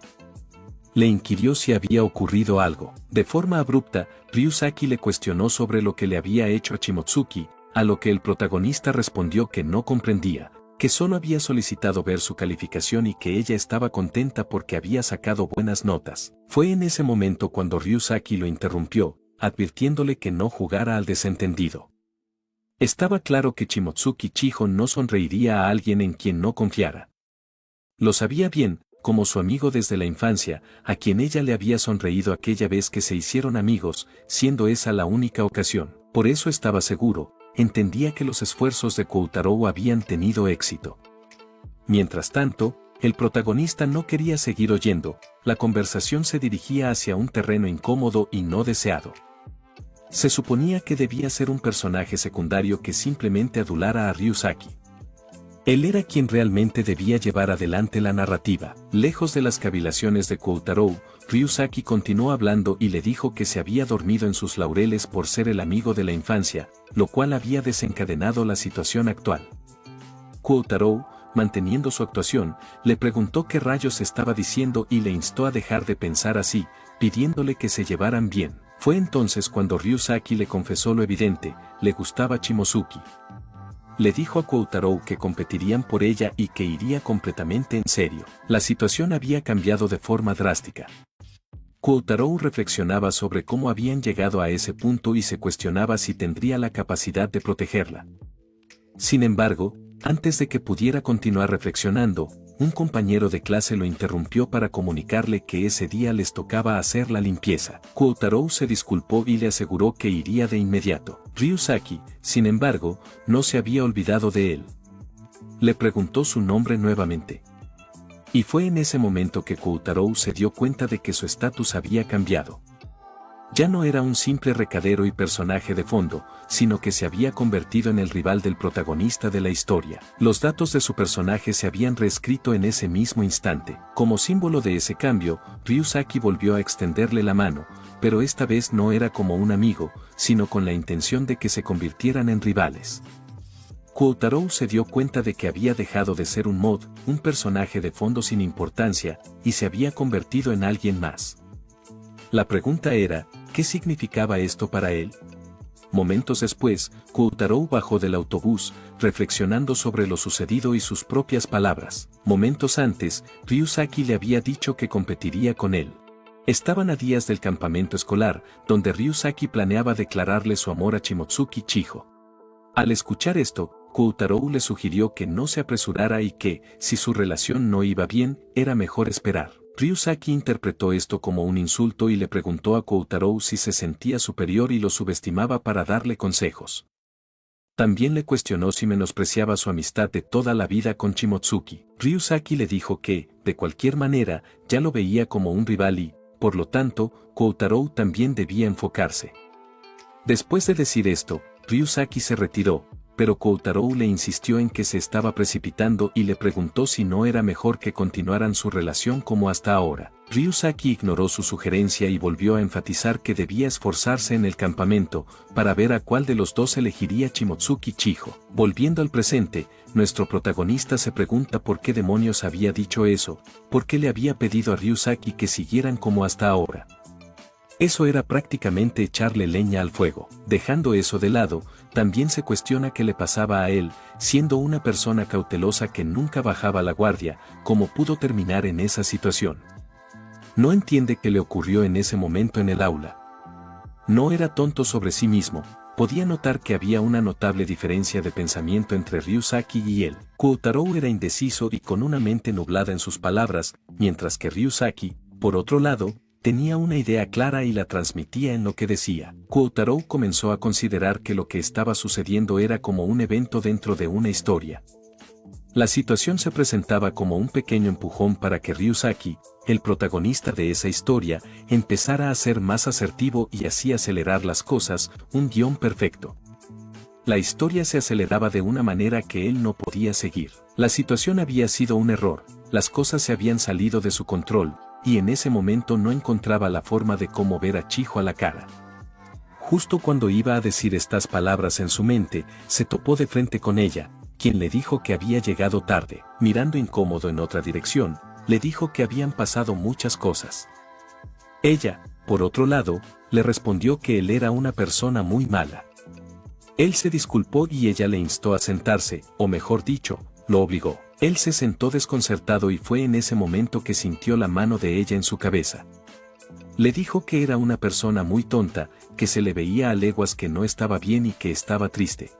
Le inquirió si había ocurrido algo. De forma abrupta, Ryusaki le cuestionó sobre lo que le había hecho a Shimotsuki, a lo que el protagonista respondió que no comprendía, que solo había solicitado ver su calificación y que ella estaba contenta porque había sacado buenas notas. Fue en ese momento cuando Ryusaki lo interrumpió, advirtiéndole que no jugara al desentendido. Estaba claro que Shimotsuki Chiho no sonreiría a alguien en quien no confiara. Lo sabía bien, como su amigo desde la infancia, a quien ella le había sonreído aquella vez que se hicieron amigos, siendo esa la única ocasión. Por eso estaba seguro, entendía que los esfuerzos de Koutarou habían tenido éxito. Mientras tanto, el protagonista no quería seguir oyendo, la conversación se dirigía hacia un terreno incómodo y no deseado. Se suponía que debía ser un personaje secundario que simplemente adulara a Ryusaki. Él era quien realmente debía llevar adelante la narrativa. Lejos de las cavilaciones de Koutarou, Ryusaki continuó hablando y le dijo que se había dormido en sus laureles por ser el amigo de la infancia, lo cual había desencadenado la situación actual. Koutarou, manteniendo su actuación, le preguntó qué rayos estaba diciendo y le instó a dejar de pensar así, pidiéndole que se llevaran bien. Fue entonces cuando Ryusaki le confesó lo evidente, le gustaba Shimotsuki. Le dijo a Koutarou que competirían por ella y que iría completamente en serio. La situación había cambiado de forma drástica. Koutarou reflexionaba sobre cómo habían llegado a ese punto y se cuestionaba si tendría la capacidad de protegerla. Sin embargo, antes de que pudiera continuar reflexionando, un compañero de clase lo interrumpió para comunicarle que ese día les tocaba hacer la limpieza. Koutarou se disculpó y le aseguró que iría de inmediato. Ryusaki, sin embargo, no se había olvidado de él. Le preguntó su nombre nuevamente. Y fue en ese momento que Koutarou se dio cuenta de que su estatus había cambiado. Ya no era un simple recadero y personaje de fondo, sino que se había convertido en el rival del protagonista de la historia. Los datos de su personaje se habían reescrito en ese mismo instante. Como símbolo de ese cambio, Ryusaki volvió a extenderle la mano, pero esta vez no era como un amigo, sino con la intención de que se convirtieran en rivales. Koutarou se dio cuenta de que había dejado de ser un mod, un personaje de fondo sin importancia, y se había convertido en alguien más. La pregunta era, ¿qué significaba esto para él? Momentos después, Koutarou bajó del autobús, reflexionando sobre lo sucedido y sus propias palabras. Momentos antes, Ryusaki le había dicho que competiría con él. Estaban a días del campamento escolar, donde Ryusaki planeaba declararle su amor a Shimotsuki Chiho. Al escuchar esto, Koutarou le sugirió que no se apresurara y que, si su relación no iba bien, era mejor esperar. Ryusaki interpretó esto como un insulto y le preguntó a Koutarou si se sentía superior y lo subestimaba para darle consejos. También le cuestionó si menospreciaba su amistad de toda la vida con Shimotsuki. Ryusaki le dijo que, de cualquier manera, ya lo veía como un rival y, por lo tanto, Koutarou también debía enfocarse. Después de decir esto, Ryusaki se retiró, pero Koutarou le insistió en que se estaba precipitando y le preguntó si no era mejor que continuaran su relación como hasta ahora. Ryusaki ignoró su sugerencia y volvió a enfatizar que debía esforzarse en el campamento, para ver a cuál de los dos elegiría Shimotsuki Chijo. Volviendo al presente, nuestro protagonista se pregunta por qué demonios había dicho eso, por qué le había pedido a Ryusaki que siguieran como hasta ahora. Eso era prácticamente echarle leña al fuego. Dejando eso de lado, también se cuestiona qué le pasaba a él, siendo una persona cautelosa que nunca bajaba la guardia, cómo pudo terminar en esa situación. No entiende qué le ocurrió en ese momento en el aula. No era tonto sobre sí mismo, podía notar que había una notable diferencia de pensamiento entre Ryusaki y él. Koutarou era indeciso y con una mente nublada en sus palabras, mientras que Ryusaki, por otro lado, tenía una idea clara y la transmitía en lo que decía. Koutarou comenzó a considerar que lo que estaba sucediendo era como un evento dentro de una historia. La situación se presentaba como un pequeño empujón para que Ryusaki, el protagonista de esa historia, empezara a ser más asertivo y así acelerar las cosas, un guión perfecto. La historia se aceleraba de una manera que él no podía seguir. La situación había sido un error, las cosas se habían salido de su control, y en ese momento no encontraba la forma de cómo ver a Chijo a la cara. Justo cuando iba a decir estas palabras en su mente, se topó de frente con ella, quien le dijo que había llegado tarde. Mirando incómodo en otra dirección, le dijo que habían pasado muchas cosas. Ella, por otro lado, le respondió que él era una persona muy mala. Él se disculpó y ella le instó a sentarse, o mejor dicho, lo obligó. Él se sentó desconcertado y fue en ese momento que sintió la mano de ella en su cabeza. Le dijo que era una persona muy tonta, que se le veía a leguas que no estaba bien y que estaba triste.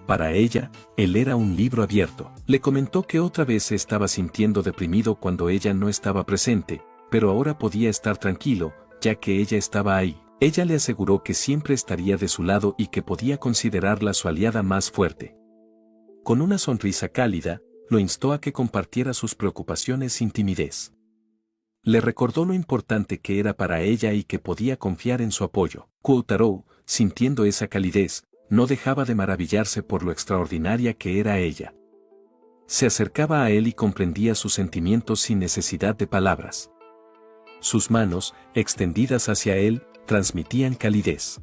Para ella, él era un libro abierto. Le comentó que otra vez se estaba sintiendo deprimido cuando ella no estaba presente, pero ahora podía estar tranquilo, ya que ella estaba ahí. Ella le aseguró que siempre estaría de su lado y que podía considerarla su aliada más fuerte. Con una sonrisa cálida, lo instó a que compartiera sus preocupaciones sin timidez. Le recordó lo importante que era para ella y que podía confiar en su apoyo. Koutarou, sintiendo esa calidez, no dejaba de maravillarse por lo extraordinaria que era ella. Se acercaba a él y comprendía sus sentimientos sin necesidad de palabras. Sus manos, extendidas hacia él, transmitían calidez.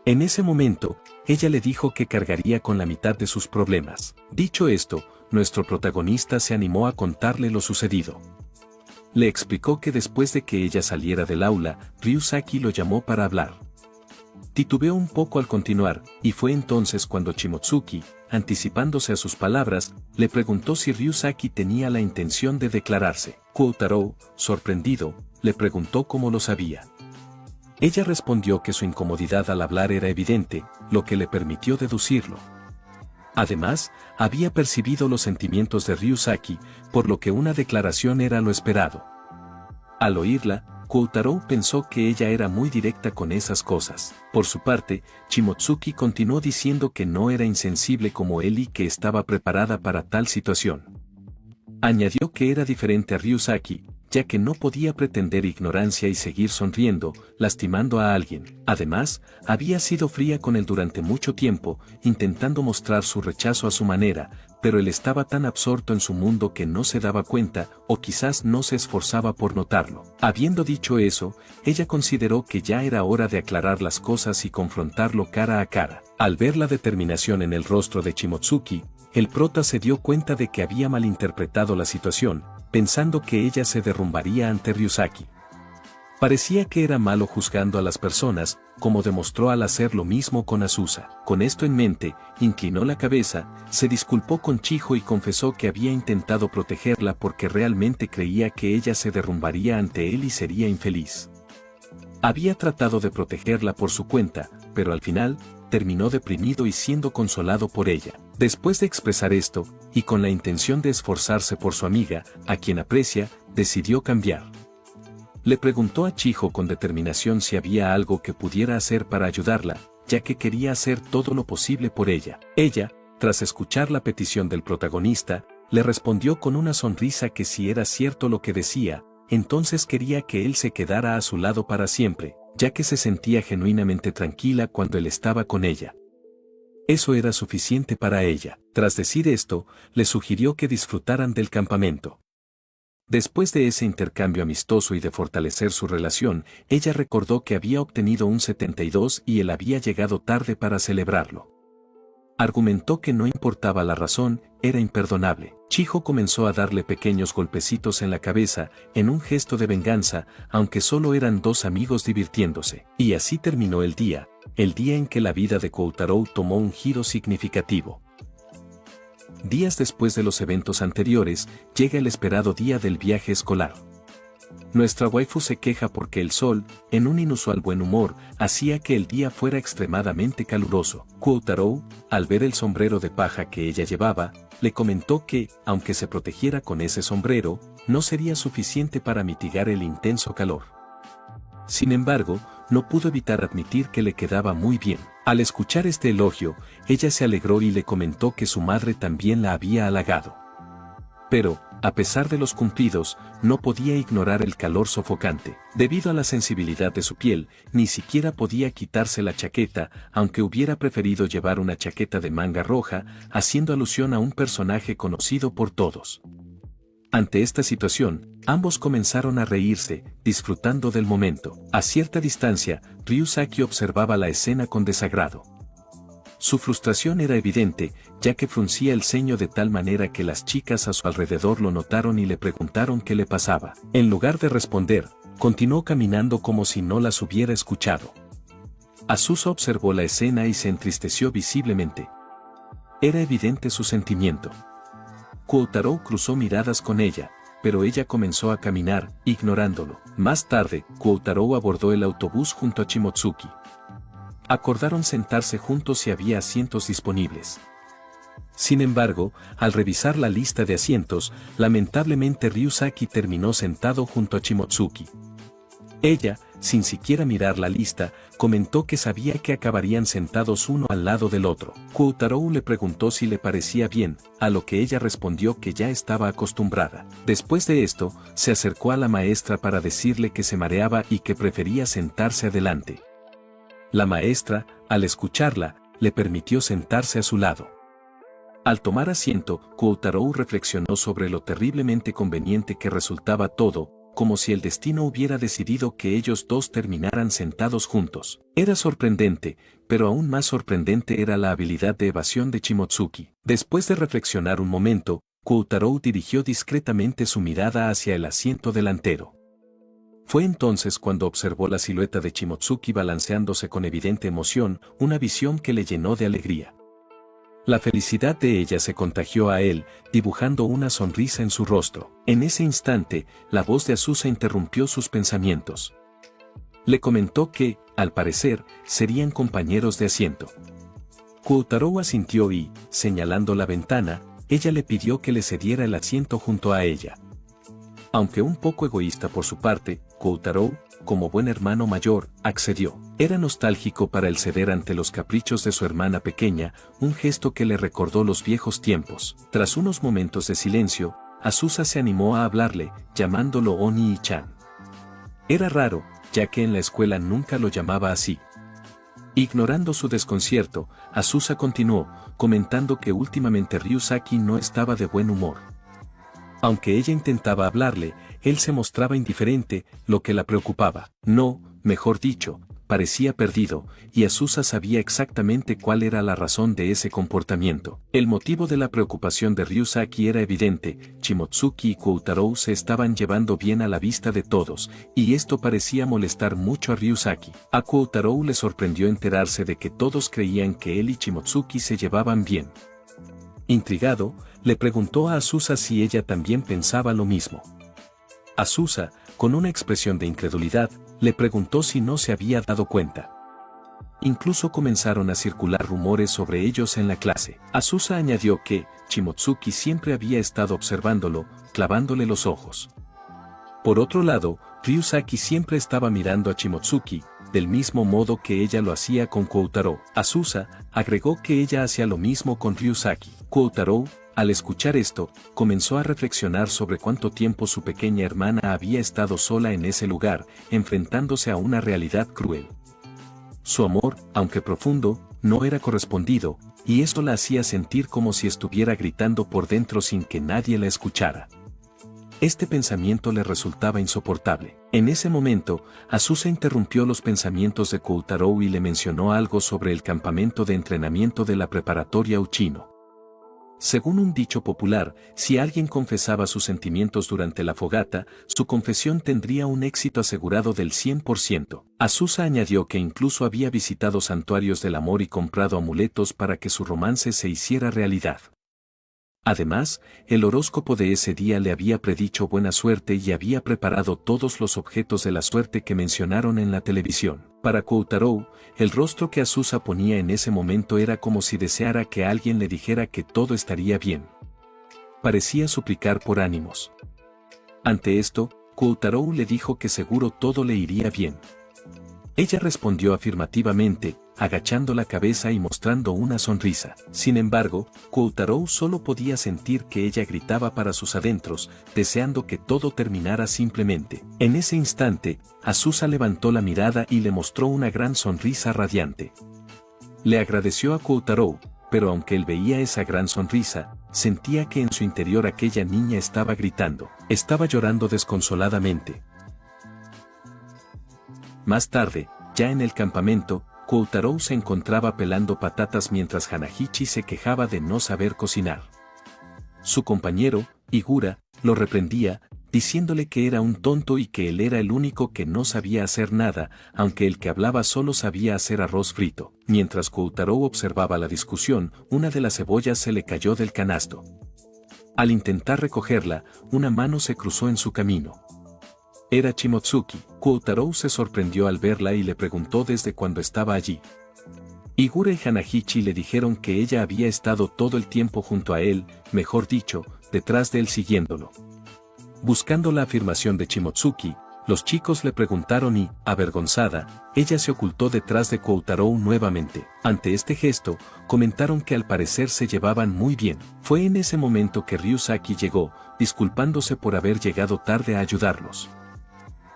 En ese momento, ella le dijo que cargaría con la mitad de sus problemas. Dicho esto, nuestro protagonista se animó a contarle lo sucedido. Le explicó que después de que ella saliera del aula, Ryusaki lo llamó para hablar. Titubeó un poco al continuar, y fue entonces cuando Shimotsuki, anticipándose a sus palabras, le preguntó si Ryusaki tenía la intención de declararse. Koutarou, sorprendido, le preguntó cómo lo sabía. Ella respondió que su incomodidad al hablar era evidente, lo que le permitió deducirlo. Además, había percibido los sentimientos de Ryusaki, por lo que una declaración era lo esperado. Al oírla, Koutarou pensó que ella era muy directa con esas cosas. Por su parte, Shimotsuki continuó diciendo que no era insensible como él y que estaba preparada para tal situación. Añadió que era diferente a Ryusaki, ya que no podía pretender ignorancia y seguir sonriendo, lastimando a alguien. Además, había sido fría con él durante mucho tiempo, intentando mostrar su rechazo a su manera, pero él estaba tan absorto en su mundo que no se daba cuenta, o quizás no se esforzaba por notarlo. Habiendo dicho eso, ella consideró que ya era hora de aclarar las cosas y confrontarlo cara a cara. Al ver la determinación en el rostro de Shimotsuki, el prota se dio cuenta de que había malinterpretado la situación, pensando que ella se derrumbaría ante Ryusaki. Parecía que era malo juzgando a las personas, como demostró al hacer lo mismo con Azusa. Con esto en mente, inclinó la cabeza, se disculpó con Chijo y confesó que había intentado protegerla porque realmente creía que ella se derrumbaría ante él y sería infeliz. Había tratado de protegerla por su cuenta, pero al final, terminó deprimido y siendo consolado por ella. Después de expresar esto, y con la intención de esforzarse por su amiga, a quien aprecia, decidió cambiar. Le preguntó a Chijo con determinación si había algo que pudiera hacer para ayudarla, ya que quería hacer todo lo posible por ella. Ella, tras escuchar la petición del protagonista, le respondió con una sonrisa que si era cierto lo que decía, entonces quería que él se quedara a su lado para siempre, ya que se sentía genuinamente tranquila cuando él estaba con ella. Eso era suficiente para ella. Tras decir esto, le sugirió que disfrutaran del campamento. Después de ese intercambio amistoso y de fortalecer su relación, ella recordó que había obtenido un 72 y él había llegado tarde para celebrarlo. Argumentó que no importaba la razón, era imperdonable. Chiho comenzó a darle pequeños golpecitos en la cabeza, en un gesto de venganza, aunque solo eran dos amigos divirtiéndose. Y así terminó el día en que la vida de Koutarou tomó un giro significativo. Días después de los eventos anteriores, llega el esperado día del viaje escolar. Nuestra waifu se queja porque el sol, en un inusual buen humor, hacía que el día fuera extremadamente caluroso. Koutarou, al ver el sombrero de paja que ella llevaba, le comentó que, aunque se protegiera con ese sombrero, no sería suficiente para mitigar el intenso calor. Sin embargo, no pudo evitar admitir que le quedaba muy bien. Al escuchar este elogio, ella se alegró y le comentó que su madre también la había halagado. Pero, a pesar de los cumplidos, no podía ignorar el calor sofocante. Debido a la sensibilidad de su piel, ni siquiera podía quitarse la chaqueta, aunque hubiera preferido llevar una chaqueta de manga roja, haciendo alusión a un personaje conocido por todos. Ante esta situación, ambos comenzaron a reírse, disfrutando del momento. A cierta distancia, Ryusaki observaba la escena con desagrado. Su frustración era evidente, ya que fruncía el ceño de tal manera que las chicas a su alrededor lo notaron y le preguntaron qué le pasaba. En lugar de responder, continuó caminando como si no las hubiera escuchado. Asusa observó la escena y se entristeció visiblemente. Era evidente su sentimiento. Koutarou cruzó miradas con ella, pero ella comenzó a caminar, ignorándolo. Más tarde, Koutarou abordó el autobús junto a Shimotsuki. Acordaron sentarse juntos y había asientos disponibles. Sin embargo, al revisar la lista de asientos, lamentablemente Ryusaki terminó sentado junto a Shimotsuki. Ella, sin siquiera mirar la lista, comentó que sabía que acabarían sentados uno al lado del otro. Koutarou le preguntó si le parecía bien, a lo que ella respondió que ya estaba acostumbrada. Después de esto, se acercó a la maestra para decirle que se mareaba y que prefería sentarse adelante. La maestra, al escucharla, le permitió sentarse a su lado. Al tomar asiento, Koutarou reflexionó sobre lo terriblemente conveniente que resultaba todo, como si el destino hubiera decidido que ellos dos terminaran sentados juntos. Era sorprendente, pero aún más sorprendente era la habilidad de evasión de Shimotsuki. Después de reflexionar un momento, Koutarou dirigió discretamente su mirada hacia el asiento delantero. Fue entonces cuando observó la silueta de Shimotsuki balanceándose con evidente emoción, una visión que le llenó de alegría. La felicidad de ella se contagió a él, dibujando una sonrisa en su rostro. En ese instante, la voz de Asusa interrumpió sus pensamientos. Le comentó que, al parecer, serían compañeros de asiento. Koutarou asintió y, señalando la ventana, ella le pidió que le cediera el asiento junto a ella. Aunque un poco egoísta por su parte, Koutarou, como buen hermano mayor, accedió. Era nostálgico para él ceder ante los caprichos de su hermana pequeña, un gesto que le recordó los viejos tiempos. Tras unos momentos de silencio, Asusa se animó a hablarle, llamándolo Oni-chan. Era raro, ya que en la escuela nunca lo llamaba así. Ignorando su desconcierto, Asusa continuó, comentando que últimamente Ryusaki no estaba de buen humor. Aunque ella intentaba hablarle, él se mostraba indiferente, lo que la preocupaba. No, mejor dicho, parecía perdido, y Asusa sabía exactamente cuál era la razón de ese comportamiento. El motivo de la preocupación de Ryusaki era evidente, Shimotsuki y Koutarou se estaban llevando bien a la vista de todos, y esto parecía molestar mucho a Ryusaki. A Koutarou le sorprendió enterarse de que todos creían que él y Shimotsuki se llevaban bien. Intrigado, le preguntó a Asusa si ella también pensaba lo mismo. Asusa, con una expresión de incredulidad, le preguntó si no se había dado cuenta. Incluso comenzaron a circular rumores sobre ellos en la clase. Asusa añadió que Shimotsuki siempre había estado observándolo, clavándole los ojos. Por otro lado, Ryusaki siempre estaba mirando a Shimotsuki, del mismo modo que ella lo hacía con Koutarou. Asusa agregó que ella hacía lo mismo con Ryusaki. Koutarou, al escuchar esto, comenzó a reflexionar sobre cuánto tiempo su pequeña hermana había estado sola en ese lugar, enfrentándose a una realidad cruel. Su amor, aunque profundo, no era correspondido, y esto la hacía sentir como si estuviera gritando por dentro sin que nadie la escuchara. Este pensamiento le resultaba insoportable. En ese momento, Azusa interrumpió los pensamientos de Koutarou y le mencionó algo sobre el campamento de entrenamiento de la preparatoria Uchino. Según un dicho popular, si alguien confesaba sus sentimientos durante la fogata, su confesión tendría un éxito asegurado del 100%. Azusa añadió que incluso había visitado santuarios del amor y comprado amuletos para que su romance se hiciera realidad. Además, el horóscopo de ese día le había predicho buena suerte y había preparado todos los objetos de la suerte que mencionaron en la televisión. Para Koutarou, el rostro que Azusa ponía en ese momento era como si deseara que alguien le dijera que todo estaría bien. Parecía suplicar por ánimos. Ante esto, Koutarou le dijo que seguro todo le iría bien. Ella respondió afirmativamente, agachando la cabeza y mostrando una sonrisa. Sin embargo, Koutarou solo podía sentir que ella gritaba para sus adentros, deseando que todo terminara simplemente. En ese instante, Azusa levantó la mirada y le mostró una gran sonrisa radiante. Le agradeció a Koutarou, pero aunque él veía esa gran sonrisa, sentía que en su interior aquella niña estaba gritando. Estaba llorando desconsoladamente. Más tarde, ya en el campamento, Koutarou se encontraba pelando patatas mientras Hanahichi se quejaba de no saber cocinar. Su compañero, Higura, lo reprendía, diciéndole que era un tonto y que él era el único que no sabía hacer nada, aunque el que hablaba solo sabía hacer arroz frito. Mientras Koutarou observaba la discusión, una de las cebollas se le cayó del canasto. Al intentar recogerla, una mano se cruzó en su camino. Era Shimotsuki. Koutarou se sorprendió al verla y le preguntó desde cuándo estaba allí. Higura y Hanahichi le dijeron que ella había estado todo el tiempo junto a él, mejor dicho, detrás de él siguiéndolo. Buscando la afirmación de Shimotsuki, los chicos le preguntaron y, avergonzada, ella se ocultó detrás de Koutarou nuevamente. Ante este gesto, comentaron que al parecer se llevaban muy bien. Fue en ese momento que Ryusaki llegó, disculpándose por haber llegado tarde a ayudarlos.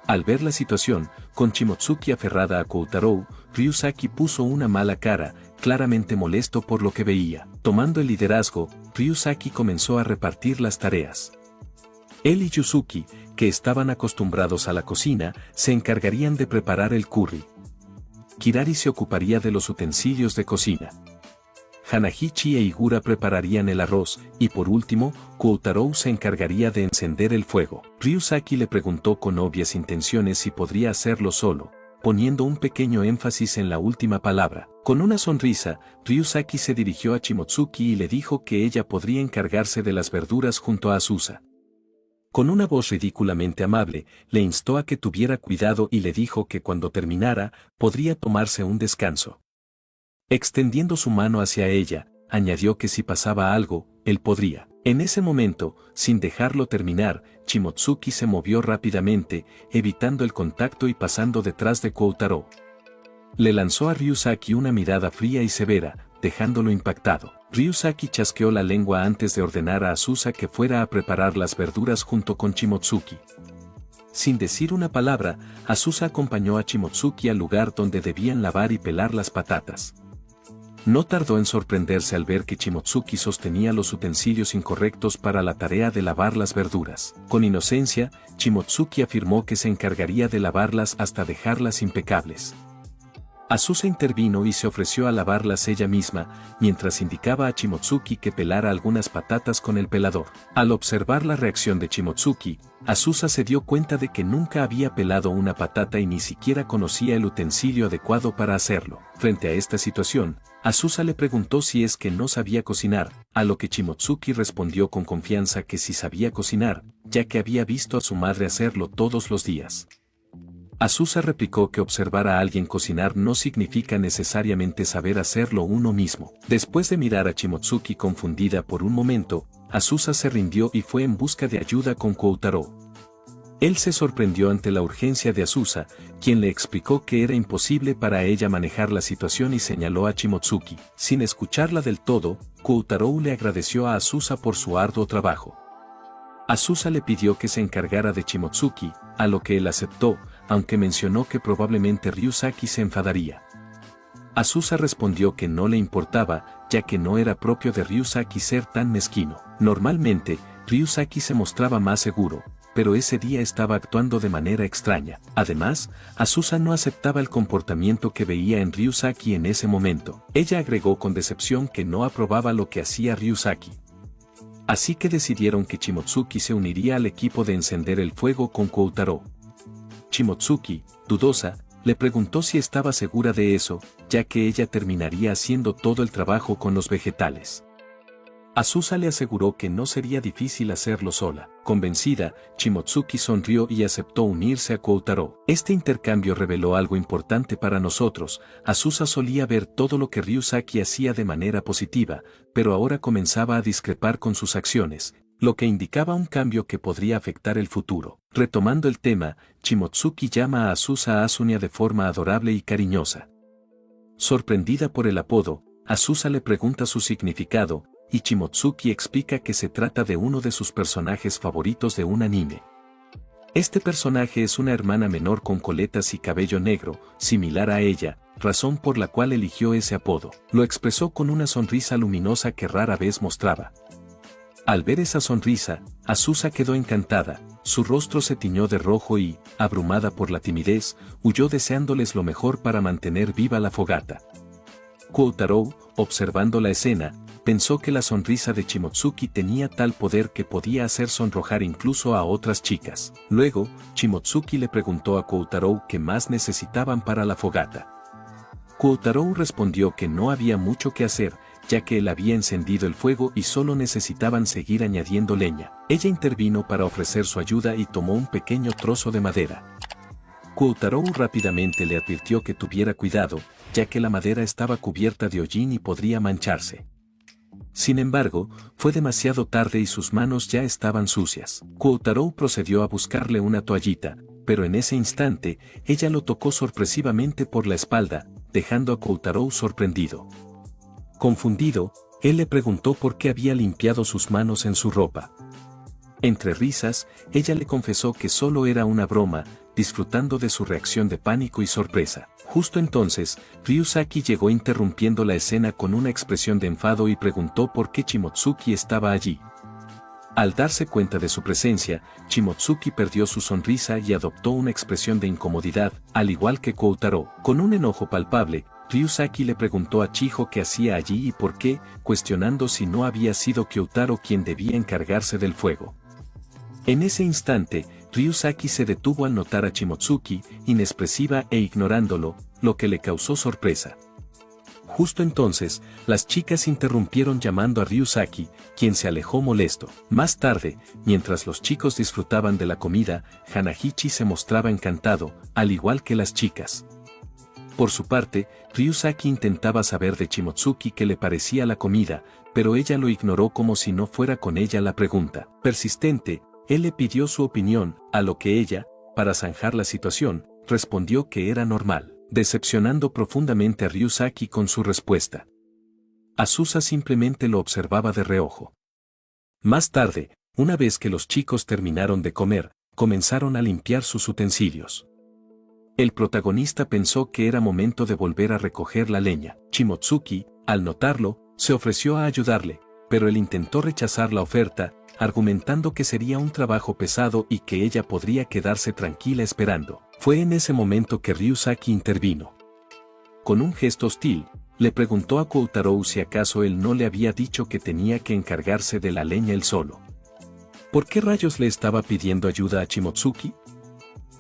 Al ver la situación, con Shimotsuki aferrada a Koutarou, Ryusaki puso una mala cara, claramente molesto por lo que veía. Tomando el liderazgo, Ryusaki comenzó a repartir las tareas. Él y Yusuki, que estaban acostumbrados a la cocina, se encargarían de preparar el curry. Kirari se ocuparía de los utensilios de cocina. Hanahichi e Higura prepararían el arroz, y por último, Koutarou se encargaría de encender el fuego. Ryusaki le preguntó con obvias intenciones si podría hacerlo solo, poniendo un pequeño énfasis en la última palabra. Con una sonrisa, Ryusaki se dirigió a Shimotsuki y le dijo que ella podría encargarse de las verduras junto a Azusa. Con una voz ridículamente amable, le instó a que tuviera cuidado y le dijo que cuando terminara, podría tomarse un descanso. Extendiendo su mano hacia ella, añadió que si pasaba algo, él podría. En ese momento, sin dejarlo terminar, Shimotsuki se movió rápidamente, evitando el contacto y pasando detrás de Koutarou. Le lanzó a Ryusaki una mirada fría y severa, dejándolo impactado. Ryusaki chasqueó la lengua antes de ordenar a Azusa que fuera a preparar las verduras junto con Shimotsuki. Sin decir una palabra, Azusa acompañó a Shimotsuki al lugar donde debían lavar y pelar las patatas. No tardó en sorprenderse al ver que Shimotsuki sostenía los utensilios incorrectos para la tarea de lavar las verduras. Con inocencia, Shimotsuki afirmó que se encargaría de lavarlas hasta dejarlas impecables. Azusa intervino y se ofreció a lavarlas ella misma, mientras indicaba a Shimotsuki que pelara algunas patatas con el pelador. Al observar la reacción de Shimotsuki, Azusa se dio cuenta de que nunca había pelado una patata y ni siquiera conocía el utensilio adecuado para hacerlo. Frente a esta situación, Azusa le preguntó si es que no sabía cocinar, a lo que Shimotsuki respondió con confianza que sí sabía cocinar, ya que había visto a su madre hacerlo todos los días. Azusa replicó que observar a alguien cocinar no significa necesariamente saber hacerlo uno mismo. Después de mirar a Shimotsuki confundida por un momento, Azusa se rindió y fue en busca de ayuda con Koutarou. Él se sorprendió ante la urgencia de Azusa, quien le explicó que era imposible para ella manejar la situación y señaló a Shimotsuki. Sin escucharla del todo, Koutarou le agradeció a Azusa por su arduo trabajo. Azusa le pidió que se encargara de Shimotsuki, a lo que él aceptó, aunque mencionó que probablemente Ryusaki se enfadaría. Azusa respondió que no le importaba, ya que no era propio de Ryusaki ser tan mezquino. Normalmente, Ryusaki se mostraba más seguro, pero ese día estaba actuando de manera extraña. Además, Azusa no aceptaba el comportamiento que veía en Ryusaki en ese momento. Ella agregó con decepción que no aprobaba lo que hacía Ryusaki. Así que decidieron que Shimotsuki se uniría al equipo de encender el fuego con Koutarou. Shimotsuki, dudosa, le preguntó si estaba segura de eso, ya que ella terminaría haciendo todo el trabajo con los vegetales. Azusa le aseguró que no sería difícil hacerlo sola. Convencida, Shimotsuki sonrió y aceptó unirse a Koutarou. Este intercambio reveló algo importante para nosotros. Azusa solía ver todo lo que Ryusaki hacía de manera positiva, pero ahora comenzaba a discrepar con sus acciones, lo que indicaba un cambio que podría afectar el futuro. Retomando el tema, Shimotsuki llama a Azusa Asunia de forma adorable y cariñosa. Sorprendida por el apodo, Azusa le pregunta su significado, y Shimotsuki explica que se trata de uno de sus personajes favoritos de un anime. Este personaje es una hermana menor con coletas y cabello negro, similar a ella, razón por la cual eligió ese apodo. Lo expresó con una sonrisa luminosa que rara vez mostraba. Al ver esa sonrisa, Azusa quedó encantada, su rostro se tiñó de rojo y, abrumada por la timidez, huyó deseándoles lo mejor para mantener viva la fogata. Koutarou, observando la escena, pensó que la sonrisa de Shimotsuki tenía tal poder que podía hacer sonrojar incluso a otras chicas. Luego, Shimotsuki le preguntó a Koutarou qué más necesitaban para la fogata. Koutarou respondió que no había mucho que hacer, ya que él había encendido el fuego y solo necesitaban seguir añadiendo leña. Ella intervino para ofrecer su ayuda y tomó un pequeño trozo de madera. Koutarou rápidamente le advirtió que tuviera cuidado, ya que la madera estaba cubierta de hollín y podría mancharse. Sin embargo, fue demasiado tarde y sus manos ya estaban sucias. Koutarou procedió a buscarle una toallita, pero en ese instante, ella lo tocó sorpresivamente por la espalda, dejando a Koutarou sorprendido. Confundido, él le preguntó por qué había limpiado sus manos en su ropa. Entre risas, ella le confesó que solo era una broma, disfrutando de su reacción de pánico y sorpresa. Justo entonces, Ryusaki llegó interrumpiendo la escena con una expresión de enfado y preguntó por qué Shimotsuki estaba allí. Al darse cuenta de su presencia, Shimotsuki perdió su sonrisa y adoptó una expresión de incomodidad, al igual que Koutarou. Con un enojo palpable, Ryusaki le preguntó a Chiho qué hacía allí y por qué, cuestionando si no había sido Kyoutaro quien debía encargarse del fuego. En ese instante, Ryusaki se detuvo al notar a Shimotsuki, inexpresiva e ignorándolo, lo que le causó sorpresa. Justo entonces, las chicas interrumpieron llamando a Ryusaki, quien se alejó molesto. Más tarde, mientras los chicos disfrutaban de la comida, Hanahichi se mostraba encantado, al igual que las chicas. Por su parte, Ryusaki intentaba saber de Shimotsuki qué le parecía la comida, pero ella lo ignoró como si no fuera con ella la pregunta. Persistente, él le pidió su opinión, a lo que ella, para zanjar la situación, respondió que era normal, decepcionando profundamente a Ryusaki con su respuesta. Azusa simplemente lo observaba de reojo. Más tarde, una vez que los chicos terminaron de comer, comenzaron a limpiar sus utensilios. El protagonista pensó que era momento de volver a recoger la leña. Shimotsuki, al notarlo, se ofreció a ayudarle, pero él intentó rechazar la oferta, argumentando que sería un trabajo pesado y que ella podría quedarse tranquila esperando. Fue en ese momento que Ryusaki intervino. Con un gesto hostil, le preguntó a Koutarou si acaso él no le había dicho que tenía que encargarse de la leña él solo. ¿Por qué rayos le estaba pidiendo ayuda a Shimotsuki?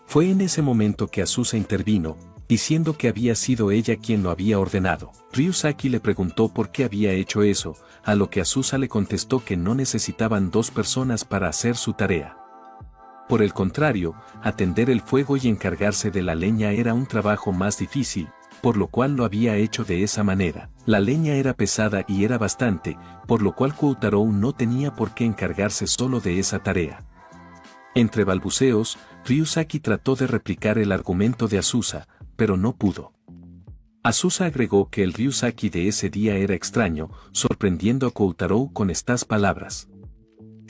Fue en ese momento que Azusa intervino, diciendo que había sido ella quien lo había ordenado. Ryusaki le preguntó por qué había hecho eso, a lo que Azusa le contestó que no necesitaban dos personas para hacer su tarea. Por el contrario, atender el fuego y encargarse de la leña era un trabajo más difícil, por lo cual lo había hecho de esa manera. La leña era pesada y era bastante, por lo cual Koutarou no tenía por qué encargarse solo de esa tarea. Entre balbuceos, Ryusaki trató de replicar el argumento de Azusa, pero no pudo. Azusa agregó que el Ryusaki de ese día era extraño, sorprendiendo a Koutarou con estas palabras.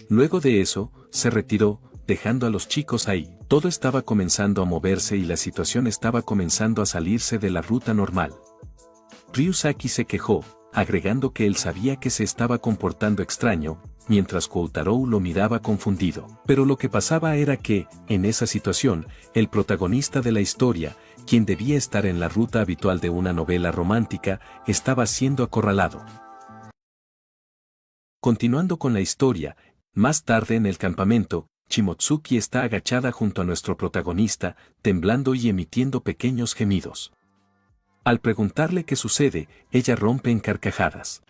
Luego de eso, se retiró, dejando a los chicos ahí. Todo estaba comenzando a moverse y la situación estaba comenzando a salirse de la ruta normal. Ryusaki se quejó, agregando que él sabía que se estaba comportando extraño, mientras Koutarou lo miraba confundido. Pero lo que pasaba era que, en esa situación, el protagonista de la historia, quien debía estar en la ruta habitual de una novela romántica, estaba siendo acorralado. Continuando con la historia, más tarde en el campamento, Shimotsuki está agachada junto a nuestro protagonista, temblando y emitiendo pequeños gemidos. Al preguntarle qué sucede, ella rompe en carcajadas.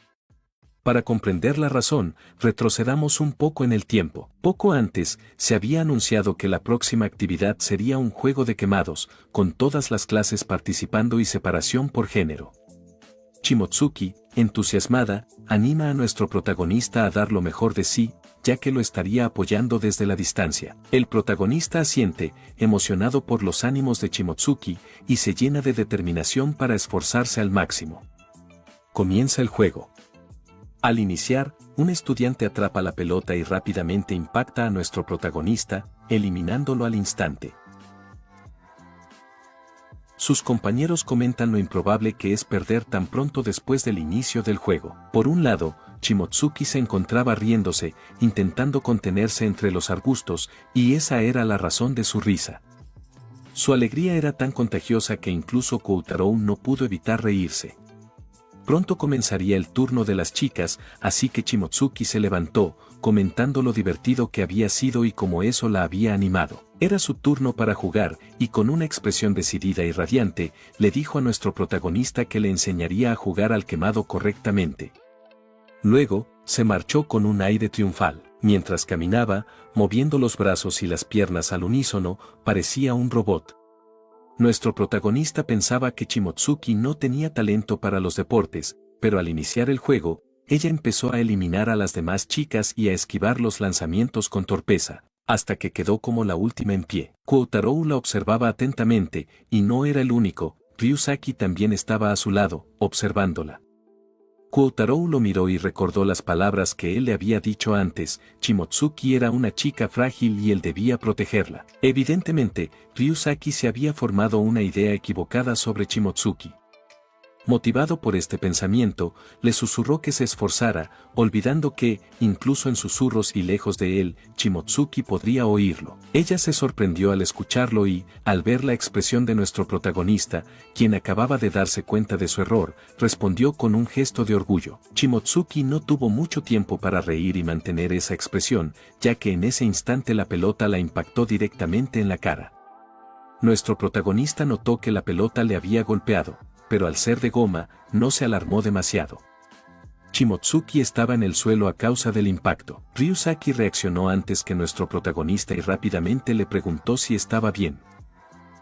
Para comprender la razón, retrocedamos un poco en el tiempo. Poco antes, se había anunciado que la próxima actividad sería un juego de quemados, con todas las clases participando y separación por género. Shimotsuki, entusiasmada, anima a nuestro protagonista a dar lo mejor de sí, ya que lo estaría apoyando desde la distancia. El protagonista asiente, emocionado por los ánimos de Shimotsuki, y se llena de determinación para esforzarse al máximo. Comienza el juego. Al iniciar, un estudiante atrapa la pelota y rápidamente impacta a nuestro protagonista, eliminándolo al instante. Sus compañeros comentan lo improbable que es perder tan pronto después del inicio del juego. Por un lado, Shimotsuki se encontraba riéndose, intentando contenerse entre los arbustos, y esa era la razón de su risa. Su alegría era tan contagiosa que incluso Koutarou no pudo evitar reírse. Pronto comenzaría el turno de las chicas, así que Shimotsuki se levantó, comentando lo divertido que había sido y cómo eso la había animado. Era su turno para jugar, y con una expresión decidida y radiante, le dijo a nuestro protagonista que le enseñaría a jugar al quemado correctamente. Luego, se marchó con un aire triunfal. Mientras caminaba, moviendo los brazos y las piernas al unísono, parecía un robot. Nuestro protagonista pensaba que Shimotsuki no tenía talento para los deportes, pero al iniciar el juego, ella empezó a eliminar a las demás chicas y a esquivar los lanzamientos con torpeza, hasta que quedó como la última en pie. Koutarou la observaba atentamente, y no era el único, Ryusaki también estaba a su lado, observándola. Koutarou lo miró y recordó las palabras que él le había dicho antes: Shimotsuki era una chica frágil y él debía protegerla. Evidentemente, Ryusaki se había formado una idea equivocada sobre Shimotsuki. Motivado por este pensamiento, le susurró que se esforzara, olvidando que, incluso en susurros y lejos de él, Shimotsuki podría oírlo. Ella se sorprendió al escucharlo y, al ver la expresión de nuestro protagonista, quien acababa de darse cuenta de su error, respondió con un gesto de orgullo. Shimotsuki no tuvo mucho tiempo para reír y mantener esa expresión, ya que en ese instante la pelota la impactó directamente en la cara. Nuestro protagonista notó que la pelota le había golpeado, pero al ser de goma, no se alarmó demasiado. Shimotsuki estaba en el suelo a causa del impacto. Ryusaki reaccionó antes que nuestro protagonista y rápidamente le preguntó si estaba bien.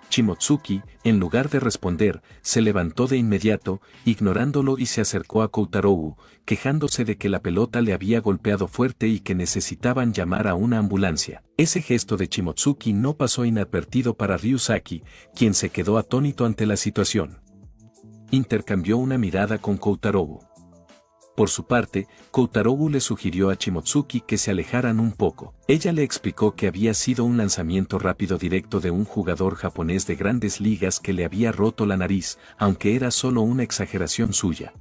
Shimotsuki, en lugar de responder, se levantó de inmediato, ignorándolo, y se acercó a Koutarou, quejándose de que la pelota le había golpeado fuerte y que necesitaban llamar a una ambulancia. Ese gesto de Shimotsuki no pasó inadvertido para Ryusaki, quien se quedó atónito ante la situación. Intercambió una mirada con Koutarou. Por su parte, Koutarou le sugirió a Shimotsuki que se alejaran un poco. Ella le explicó que había sido un lanzamiento rápido directo de un jugador japonés de grandes ligas que le había roto la nariz, aunque era solo una exageración suya.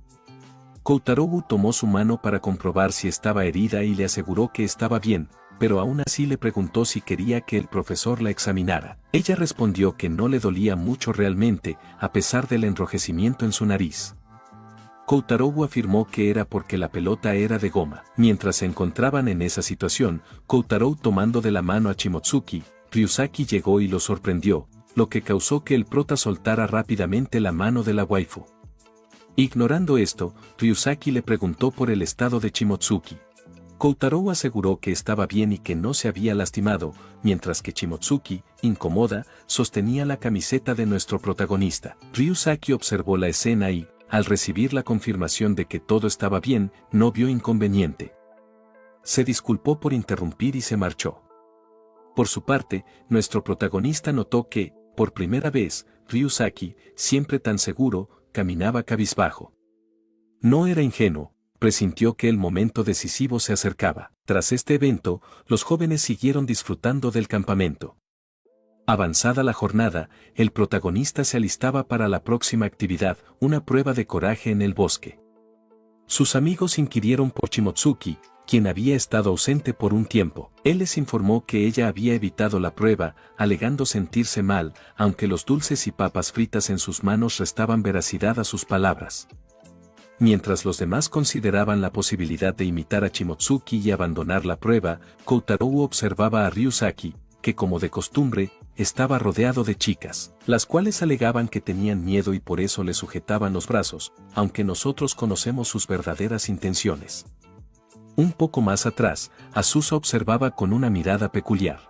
Koutarou tomó su mano para comprobar si estaba herida y le aseguró que estaba bien, pero aún así le preguntó si quería que el profesor la examinara. Ella respondió que no le dolía mucho realmente, a pesar del enrojecimiento en su nariz. Koutarou afirmó que era porque la pelota era de goma. Mientras se encontraban en esa situación, Koutarou tomando de la mano a Shimotsuki, Ryusaki llegó y lo sorprendió, lo que causó que el prota soltara rápidamente la mano de la waifu. Ignorando esto, Ryusaki le preguntó por el estado de Shimotsuki. Koutarou aseguró que estaba bien y que no se había lastimado, mientras que Shimotsuki, incómoda, sostenía la camiseta de nuestro protagonista. Ryusaki observó la escena y, al recibir la confirmación de que todo estaba bien, no vio inconveniente. Se disculpó por interrumpir y se marchó. Por su parte, nuestro protagonista notó que, por primera vez, Ryusaki, siempre tan seguro, caminaba cabizbajo. No era ingenuo. Presintió que el momento decisivo se acercaba. Tras este evento, los jóvenes siguieron disfrutando del campamento. Avanzada la jornada, el protagonista se alistaba para la próxima actividad, una prueba de coraje en el bosque. Sus amigos inquirieron por Shimotsuki, quien había estado ausente por un tiempo. Él les informó que ella había evitado la prueba, alegando sentirse mal, aunque los dulces y papas fritas en sus manos restaban veracidad a sus palabras. Mientras los demás consideraban la posibilidad de imitar a Shimotsuki y abandonar la prueba, Koutarou observaba a Ryusaki, que como de costumbre, estaba rodeado de chicas, las cuales alegaban que tenían miedo y por eso le sujetaban los brazos, aunque nosotros conocemos sus verdaderas intenciones. Un poco más atrás, Azusa observaba con una mirada peculiar.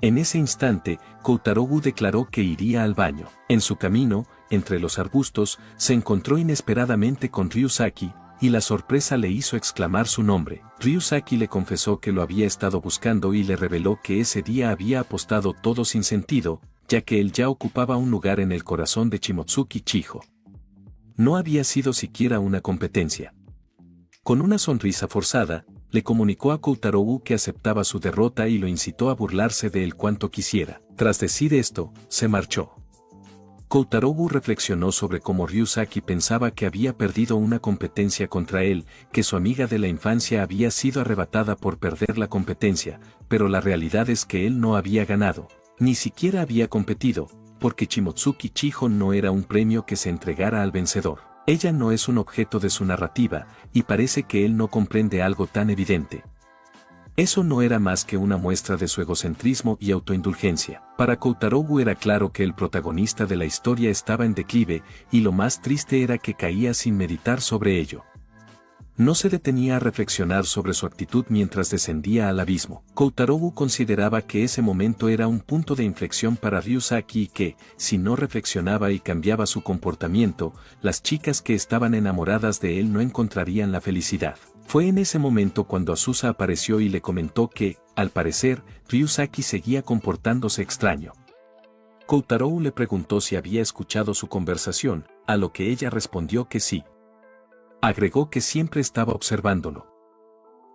En ese instante, Koutarou declaró que iría al baño. En su camino, entre los arbustos, se encontró inesperadamente con Ryusaki, y la sorpresa le hizo exclamar su nombre. Ryusaki le confesó que lo había estado buscando y le reveló que ese día había apostado todo sin sentido, ya que él ya ocupaba un lugar en el corazón de Shimotsuki Chiho. No había sido siquiera una competencia. Con una sonrisa forzada, le comunicó a Koutarou que aceptaba su derrota y lo incitó a burlarse de él cuanto quisiera. Tras decir esto, se marchó. Koutarou reflexionó sobre cómo Ryusaki pensaba que había perdido una competencia contra él, que su amiga de la infancia había sido arrebatada por perder la competencia, pero la realidad es que él no había ganado, ni siquiera había competido, porque Shimotsuki Chiho no era un premio que se entregara al vencedor. Ella no es un objeto de su narrativa, y parece que él no comprende algo tan evidente. Eso no era más que una muestra de su egocentrismo y autoindulgencia. Para Koutarou era claro que el protagonista de la historia estaba en declive, y lo más triste era que caía sin meditar sobre ello. No se detenía a reflexionar sobre su actitud mientras descendía al abismo. Koutarou consideraba que ese momento era un punto de inflexión para Ryusaki y que, si no reflexionaba y cambiaba su comportamiento, las chicas que estaban enamoradas de él no encontrarían la felicidad. Fue en ese momento cuando Azusa apareció y le comentó que, al parecer, Ryusaki seguía comportándose extraño. Koutarou le preguntó si había escuchado su conversación, a lo que ella respondió que sí. Agregó que siempre estaba observándolo.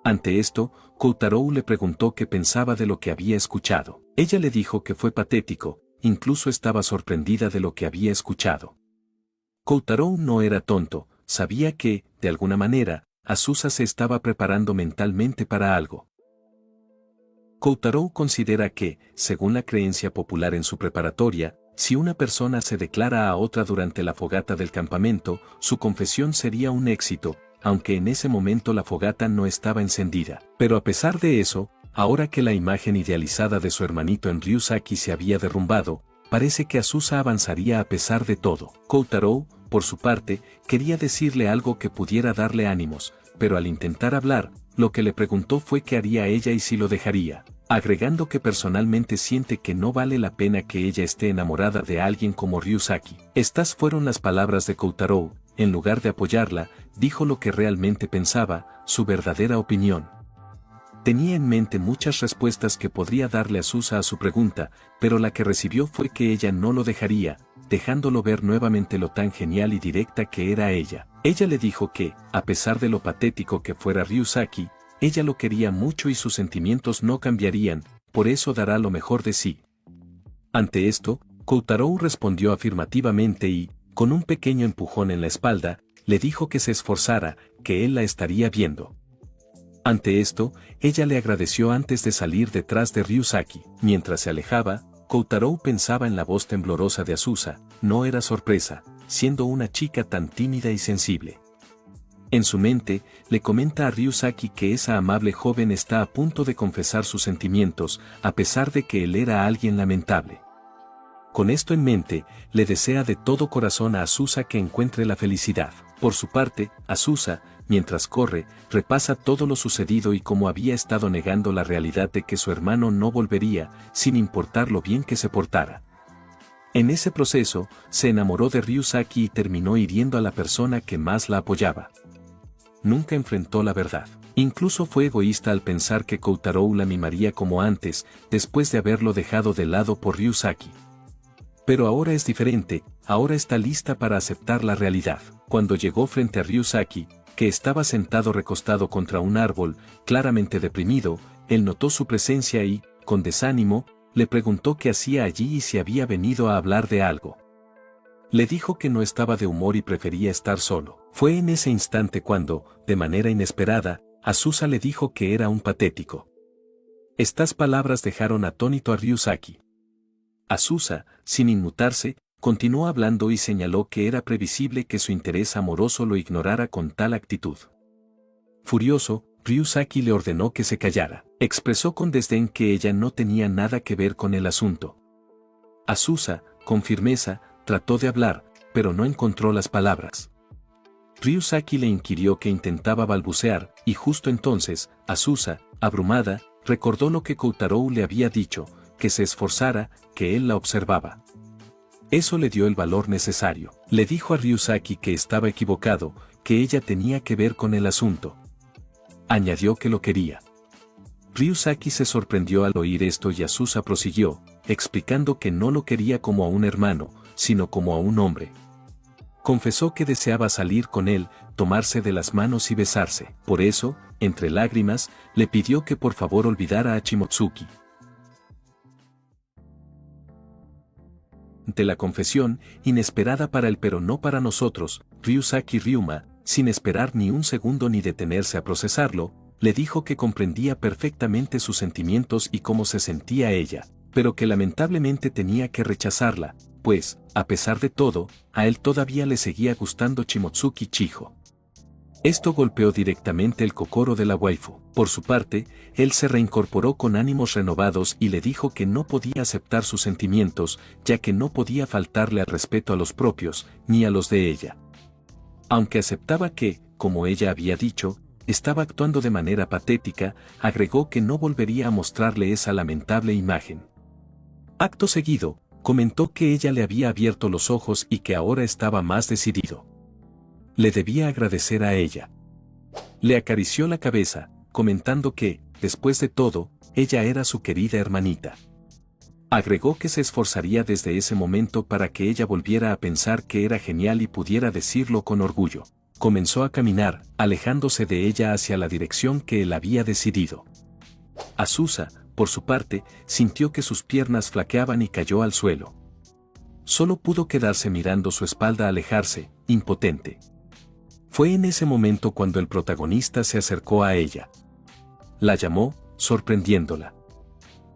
Ante esto, Koutarou le preguntó qué pensaba de lo que había escuchado. Ella le dijo que fue patético, incluso estaba sorprendida de lo que había escuchado. Koutarou no era tonto, sabía que, de alguna manera, Azusa se estaba preparando mentalmente para algo. Koutarou considera que, según la creencia popular en su preparatoria, si una persona se declara a otra durante la fogata del campamento, su confesión sería un éxito, aunque en ese momento la fogata no estaba encendida. Pero a pesar de eso, ahora que la imagen idealizada de su hermanito en Ryusaki se había derrumbado, parece que Azusa avanzaría a pesar de todo. Koutarou, por su parte, quería decirle algo que pudiera darle ánimos, pero al intentar hablar, lo que le preguntó fue qué haría ella y si lo dejaría, agregando que personalmente siente que no vale la pena que ella esté enamorada de alguien como Ryusaki. Estas fueron las palabras de Koutarou. En lugar de apoyarla, dijo lo que realmente pensaba, su verdadera opinión. Tenía en mente muchas respuestas que podría darle Azusa a su pregunta, pero la que recibió fue que ella no lo dejaría, dejándolo ver nuevamente lo tan genial y directa que era ella. Ella le dijo que, a pesar de lo patético que fuera Ryusaki, ella lo quería mucho y sus sentimientos no cambiarían, por eso dará lo mejor de sí. Ante esto, Koutarou respondió afirmativamente y, con un pequeño empujón en la espalda, le dijo que se esforzara, que él la estaría viendo. Ante esto, ella le agradeció antes de salir detrás de Ryusaki. Mientras se alejaba, Koutarou pensaba en la voz temblorosa de Azusa, no era sorpresa, siendo una chica tan tímida y sensible. En su mente, le comenta a Ryusaki que esa amable joven está a punto de confesar sus sentimientos, a pesar de que él era alguien lamentable. Con esto en mente, le desea de todo corazón a Azusa que encuentre la felicidad. Por su parte, Azusa, mientras corre, repasa todo lo sucedido y cómo había estado negando la realidad de que su hermano no volvería, sin importar lo bien que se portara. En ese proceso, se enamoró de Ryusaki y terminó hiriendo a la persona que más la apoyaba. Nunca enfrentó la verdad. Incluso fue egoísta al pensar que Koutarou la mimaría como antes, después de haberlo dejado de lado por Ryusaki. Pero ahora es diferente, ahora está lista para aceptar la realidad. Cuando llegó frente a Ryusaki, que estaba sentado recostado contra un árbol, claramente deprimido, él notó su presencia y, con desánimo, le preguntó qué hacía allí y si había venido a hablar de algo. Le dijo que no estaba de humor y prefería estar solo. Fue en ese instante cuando, de manera inesperada, Azusa le dijo que era un patético. Estas palabras dejaron atónito a Ryusaki. Azusa, sin inmutarse, continuó hablando y señaló que era previsible que su interés amoroso lo ignorara con tal actitud. Furioso, Ryusaki le ordenó que se callara. Expresó con desdén que ella no tenía nada que ver con el asunto. Azusa, con firmeza, trató de hablar, pero no encontró las palabras. Ryusaki le inquirió que intentaba balbucear, y justo entonces, Azusa, abrumada, recordó lo que Koutarou le había dicho, que se esforzara, que él la observaba. Eso le dio el valor necesario. Le dijo a Ryusaki que estaba equivocado, que ella tenía que ver con el asunto. Añadió que lo quería. Ryusaki se sorprendió al oír esto y Azusa prosiguió, explicando que no lo quería como a un hermano, sino como a un hombre. Confesó que deseaba salir con él, tomarse de las manos y besarse. Por eso, entre lágrimas, le pidió que por favor olvidara a Shimotsuki. Ante la confesión, inesperada para él pero no para nosotros, Ryusaki Ryuma, sin esperar ni un segundo ni detenerse a procesarlo, le dijo que comprendía perfectamente sus sentimientos y cómo se sentía ella, pero que lamentablemente tenía que rechazarla, pues, a pesar de todo, a él todavía le seguía gustando Shimotsuki Chijo. Esto golpeó directamente el kokoro de la waifu. Por su parte, él se reincorporó con ánimos renovados y le dijo que no podía aceptar sus sentimientos, ya que no podía faltarle al respeto a los propios, ni a los de ella. Aunque aceptaba que, como ella había dicho, estaba actuando de manera patética, agregó que no volvería a mostrarle esa lamentable imagen. Acto seguido, comentó que ella le había abierto los ojos y que ahora estaba más decidido. Le debía agradecer a ella. Le acarició la cabeza, comentando que, después de todo, ella era su querida hermanita. Agregó que se esforzaría desde ese momento para que ella volviera a pensar que era genial y pudiera decirlo con orgullo. Comenzó a caminar, alejándose de ella hacia la dirección que él había decidido. Azusa, por su parte, sintió que sus piernas flaqueaban y cayó al suelo. Solo pudo quedarse mirando su espalda alejarse, impotente. Fue en ese momento cuando el protagonista se acercó a ella. La llamó, sorprendiéndola.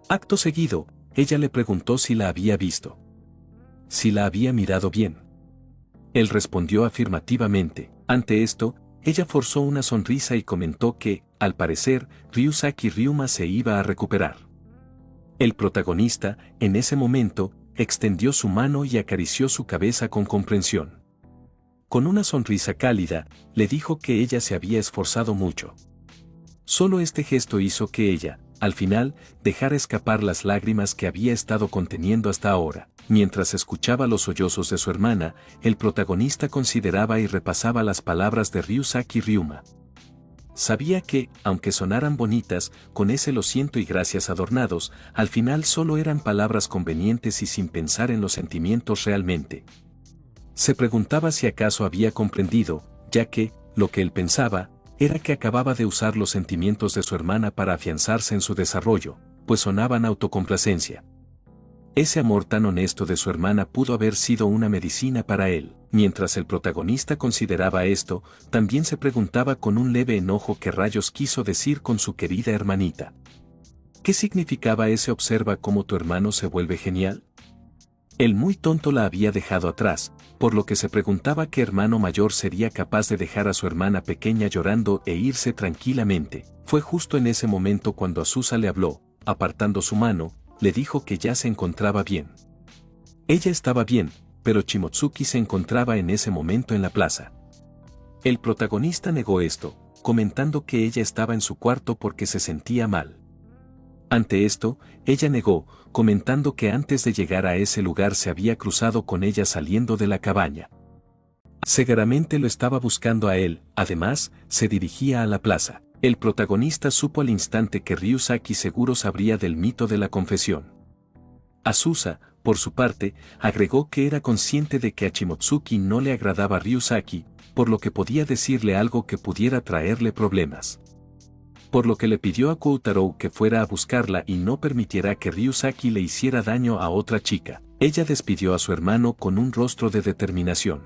Acto seguido, ella le preguntó si la había visto. Si la había mirado bien. Él respondió afirmativamente. Ante esto, ella forzó una sonrisa y comentó que, al parecer, Ryusaki Ryuma se iba a recuperar. El protagonista, en ese momento, extendió su mano y acarició su cabeza con comprensión. Con una sonrisa cálida, le dijo que ella se había esforzado mucho. Solo este gesto hizo que ella, al final, dejara escapar las lágrimas que había estado conteniendo hasta ahora. Mientras escuchaba los sollozos de su hermana, el protagonista consideraba y repasaba las palabras de Ryusaki Ryuma. Sabía que, aunque sonaran bonitas, con ese lo siento y gracias adornados, al final solo eran palabras convenientes y sin pensar en los sentimientos realmente. Se preguntaba si acaso había comprendido, ya que, lo que él pensaba, era que acababa de usar los sentimientos de su hermana para afianzarse en su desarrollo, pues sonaban autocomplacencia. Ese amor tan honesto de su hermana pudo haber sido una medicina para él. Mientras el protagonista consideraba esto, también se preguntaba con un leve enojo qué rayos quiso decir con su querida hermanita. ¿Qué significaba ese observa cómo tu hermano se vuelve genial? El muy tonto la había dejado atrás, por lo que se preguntaba qué hermano mayor sería capaz de dejar a su hermana pequeña llorando e irse tranquilamente. Fue justo en ese momento cuando Azusa le habló, apartando su mano, le dijo que ya se encontraba bien. Ella estaba bien, pero Shimotsuki se encontraba en ese momento en la plaza. El protagonista negó esto, comentando que ella estaba en su cuarto porque se sentía mal. Ante esto, ella negó, comentando que antes de llegar a ese lugar se había cruzado con ella saliendo de la cabaña. Seguramente lo estaba buscando a él, además, se dirigía a la plaza. El protagonista supo al instante que Ryusaki seguro sabría del mito de la confesión. Azusa, por su parte, agregó que era consciente de que a Shimotsuki no le agradaba Ryusaki, por lo que podía decirle algo que pudiera traerle problemas. por lo que le pidió a Koutarou que fuera a buscarla y no permitiera que Ryusaki le hiciera daño a otra chica. Ella despidió a su hermano con un rostro de determinación.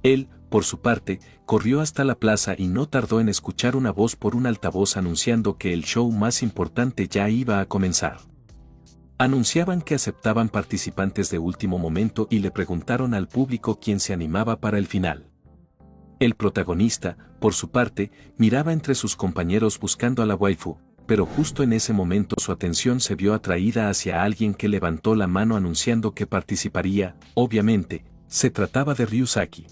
Él, por su parte, corrió hasta la plaza y no tardó en escuchar una voz por un altavoz anunciando que el show más importante ya iba a comenzar. Anunciaban que aceptaban participantes de último momento y le preguntaron al público quién se animaba para el final. El protagonista, por su parte, miraba entre sus compañeros buscando a la waifu, pero justo en ese momento su atención se vio atraída hacia alguien que levantó la mano anunciando que participaría. Obviamente, se trataba de Ryusaki.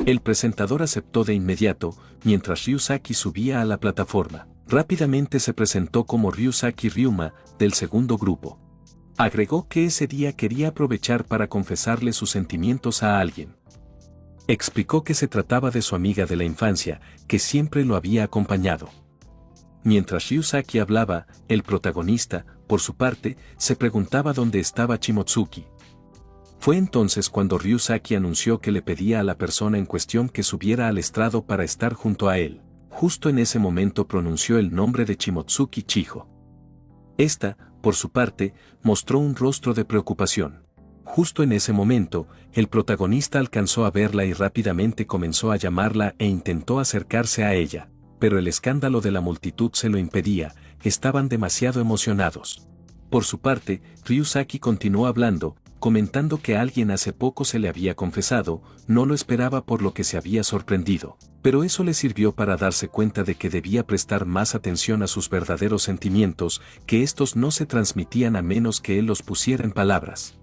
El presentador aceptó de inmediato, mientras Ryusaki subía a la plataforma. Rápidamente se presentó como Ryusaki Ryuma, del segundo grupo. Agregó que ese día quería aprovechar para confesarle sus sentimientos a alguien. Explicó que se trataba de su amiga de la infancia, que siempre lo había acompañado. Mientras Ryusaki hablaba, el protagonista, por su parte, se preguntaba dónde estaba Shimotsuki. Fue entonces cuando Ryusaki anunció que le pedía a la persona en cuestión que subiera al estrado para estar junto a él. Justo en ese momento pronunció el nombre de Shimotsuki Chiho. Esta, por su parte, mostró un rostro de preocupación. Justo en ese momento, el protagonista alcanzó a verla y rápidamente comenzó a llamarla e intentó acercarse a ella, pero el escándalo de la multitud se lo impedía, estaban demasiado emocionados. Por su parte, Ryusaki continuó hablando, comentando que alguien hace poco se le había confesado, no lo esperaba por lo que se había sorprendido, pero eso le sirvió para darse cuenta de que debía prestar más atención a sus verdaderos sentimientos, que estos no se transmitían a menos que él los pusiera en palabras.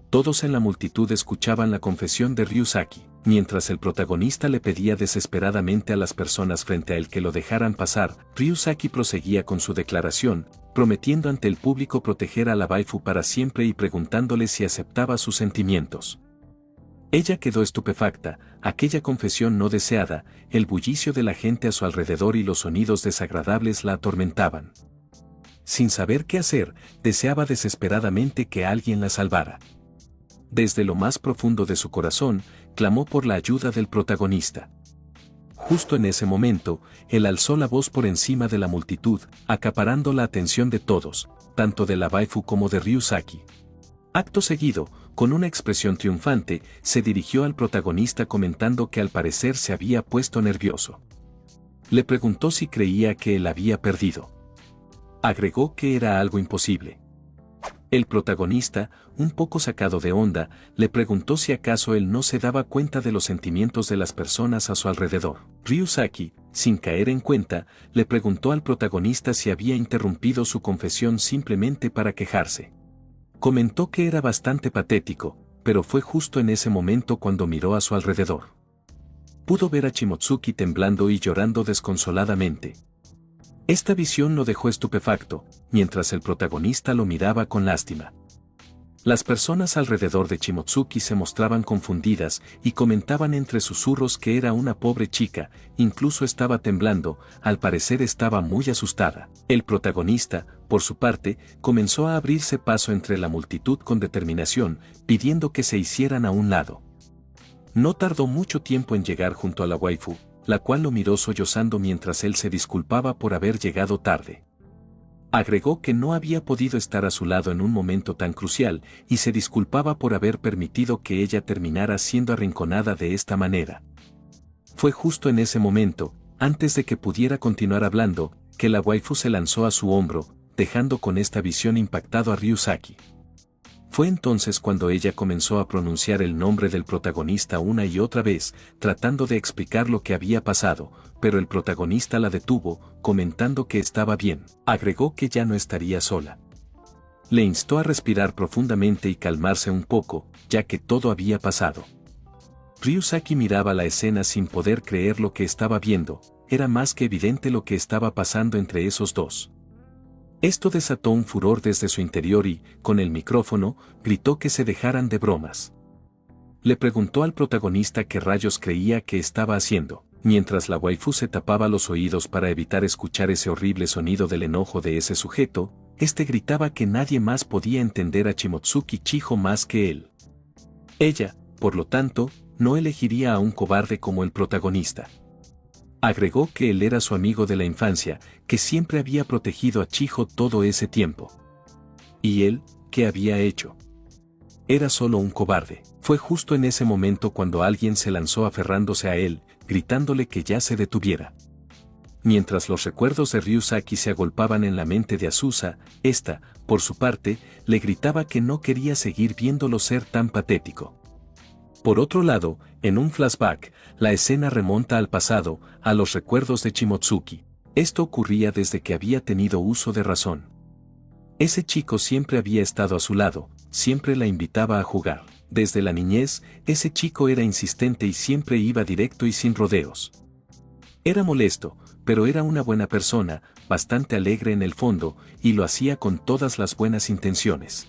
Todos en la multitud escuchaban la confesión de Ryusaki, mientras el protagonista le pedía desesperadamente a las personas frente a él que lo dejaran pasar. Ryusaki proseguía con su declaración, prometiendo ante el público proteger a la waifu para siempre y preguntándole si aceptaba sus sentimientos. Ella quedó estupefacta, aquella confesión no deseada, el bullicio de la gente a su alrededor y los sonidos desagradables la atormentaban. Sin saber qué hacer, deseaba desesperadamente que alguien la salvara. Desde lo más profundo de su corazón, clamó por la ayuda del protagonista. Justo en ese momento, él alzó la voz por encima de la multitud, acaparando la atención de todos, tanto de la waifu como de Ryusaki. Acto seguido, con una expresión triunfante, se dirigió al protagonista comentando que al parecer se había puesto nervioso. Le preguntó si creía que él había perdido. Agregó que era algo imposible. El protagonista, un poco sacado de onda, le preguntó si acaso él no se daba cuenta de los sentimientos de las personas a su alrededor. Ryusaki, sin caer en cuenta, le preguntó al protagonista si había interrumpido su confesión simplemente para quejarse. Comentó que era bastante patético, pero fue justo en ese momento cuando miró a su alrededor. Pudo ver a Shimotsuki temblando y llorando desconsoladamente. Esta visión lo dejó estupefacto, mientras el protagonista lo miraba con lástima. Las personas alrededor de Shimotsuki se mostraban confundidas y comentaban entre susurros que era una pobre chica, incluso estaba temblando, al parecer estaba muy asustada. El protagonista, por su parte, comenzó a abrirse paso entre la multitud con determinación, pidiendo que se hicieran a un lado. No tardó mucho tiempo en llegar junto a la waifu, la cual lo miró sollozando mientras él se disculpaba por haber llegado tarde. Agregó que no había podido estar a su lado en un momento tan crucial, y se disculpaba por haber permitido que ella terminara siendo arrinconada de esta manera. Fue justo en ese momento, antes de que pudiera continuar hablando, que la waifu se lanzó a su hombro, dejando con esta visión impactado a Ryusaki. Fue entonces cuando ella comenzó a pronunciar el nombre del protagonista una y otra vez, tratando de explicar lo que había pasado, pero el protagonista la detuvo, comentando que estaba bien. Agregó que ya no estaría sola. Le instó a respirar profundamente y calmarse un poco, ya que todo había pasado. Ryusaki miraba la escena sin poder creer lo que estaba viendo, era más que evidente lo que estaba pasando entre esos dos. Esto desató un furor desde su interior y, con el micrófono, gritó que se dejaran de bromas. Le preguntó al protagonista qué rayos creía que estaba haciendo, mientras la waifu se tapaba los oídos para evitar escuchar ese horrible sonido del enojo de ese sujeto. Este gritaba que nadie más podía entender a Shimotsuki Chiho más que él. Ella, por lo tanto, no elegiría a un cobarde como el protagonista. Agregó que él era su amigo de la infancia, que siempre había protegido a Chiho todo ese tiempo. ¿Y él, qué había hecho? Era solo un cobarde. Fue justo en ese momento cuando alguien se lanzó aferrándose a él, gritándole que ya se detuviera. Mientras los recuerdos de Ryusaki se agolpaban en la mente de Azusa, ésta, por su parte, le gritaba que no quería seguir viéndolo ser tan patético. Por otro lado, en un flashback, la escena remonta al pasado, a los recuerdos de Shimotsuki. Esto ocurría desde que había tenido uso de razón. Ese chico siempre había estado a su lado, siempre la invitaba a jugar. Desde la niñez, ese chico era insistente y siempre iba directo y sin rodeos. Era molesto, pero era una buena persona, bastante alegre en el fondo, y lo hacía con todas las buenas intenciones.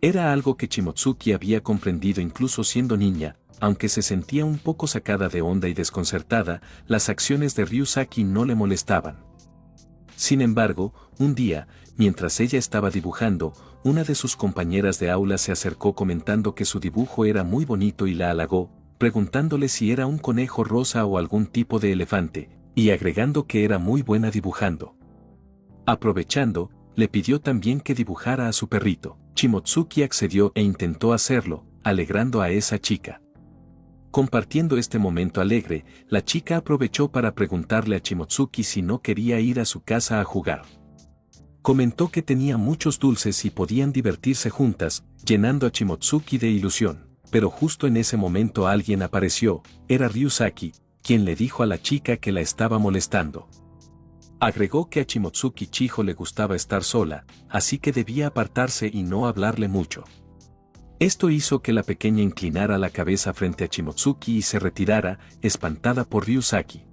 Era algo que Shimotsuki había comprendido incluso siendo niña, aunque se sentía un poco sacada de onda y desconcertada, las acciones de Ryusaki no le molestaban. Sin embargo, un día, mientras ella estaba dibujando, una de sus compañeras de aula se acercó comentando que su dibujo era muy bonito y la halagó, preguntándole si era un conejo rosa o algún tipo de elefante, y agregando que era muy buena dibujando. Aprovechando, le pidió también que dibujara a su perrito. Shimotsuki accedió e intentó hacerlo, alegrando a esa chica. Compartiendo este momento alegre, la chica aprovechó para preguntarle a Shimotsuki si no quería ir a su casa a jugar. Comentó que tenía muchos dulces y podían divertirse juntas, llenando a Shimotsuki de ilusión. Pero justo en ese momento alguien apareció, era Ryusaki, quien le dijo a la chica que la estaba molestando. Agregó que a Shimotsuki Chiho le gustaba estar sola, así que debía apartarse y no hablarle mucho. Esto hizo que la pequeña inclinara la cabeza frente a Shimotsuki y se retirara, espantada por Ryusaki.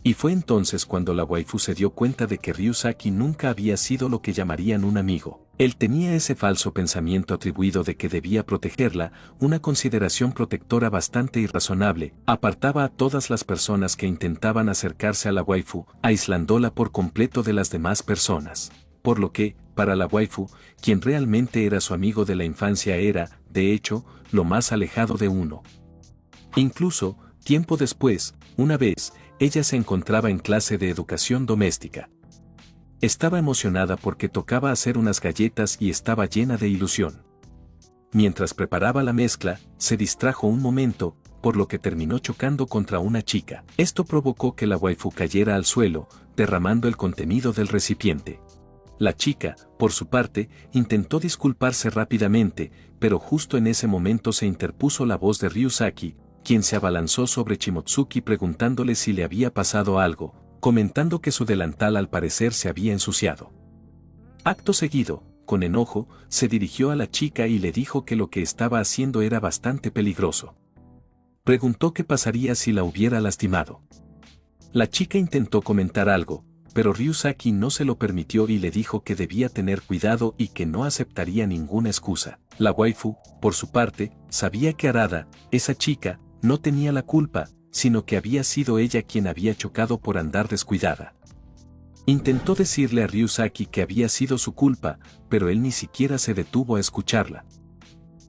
Y fue entonces cuando la waifu se dio cuenta de que Ryusaki nunca había sido lo que llamarían un amigo. Él tenía ese falso pensamiento atribuido de que debía protegerla, una consideración protectora bastante irrazonable, apartaba a todas las personas que intentaban acercarse a la waifu, aislándola por completo de las demás personas. Por lo que, para la waifu, quien realmente era su amigo de la infancia era, de hecho, lo más alejado de uno. Incluso, tiempo después, una vez, ella se encontraba en clase de educación doméstica. Estaba emocionada porque tocaba hacer unas galletas y estaba llena de ilusión. Mientras preparaba la mezcla, se distrajo un momento, por lo que terminó chocando contra una chica. Esto provocó que la waifu cayera al suelo, derramando el contenido del recipiente. La chica, por su parte, intentó disculparse rápidamente, pero justo en ese momento se interpuso la voz de Ryusaki, quien se abalanzó sobre Shimotsuki preguntándole si le había pasado algo, comentando que su delantal al parecer se había ensuciado. Acto seguido, con enojo, se dirigió a la chica y le dijo que lo que estaba haciendo era bastante peligroso. Preguntó qué pasaría si la hubiera lastimado. La chica intentó comentar algo, pero Ryusaki no se lo permitió y le dijo que debía tener cuidado y que no aceptaría ninguna excusa. La waifu, por su parte, sabía que Arada, esa chica, no tenía la culpa, sino que había sido ella quien había chocado por andar descuidada. Intentó decirle a Ryusaki que había sido su culpa, pero él ni siquiera se detuvo a escucharla.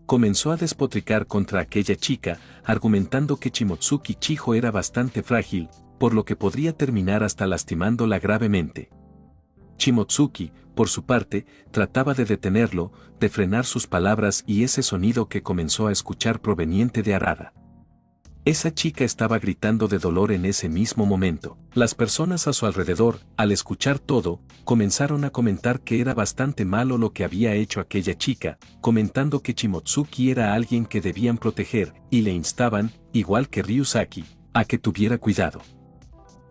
Comenzó a despotricar contra aquella chica, argumentando que Shimotsuki Chiho era bastante frágil, por lo que podría terminar hasta lastimándola gravemente. Shimotsuki, por su parte, trataba de detenerlo, de frenar sus palabras y ese sonido que comenzó a escuchar proveniente de Arada. Esa chica estaba gritando de dolor en ese mismo momento. Las personas a su alrededor, al escuchar todo, comenzaron a comentar que era bastante malo lo que había hecho aquella chica, comentando que Shimotsuki era alguien que debían proteger, y le instaban, igual que Ryusaki, a que tuviera cuidado.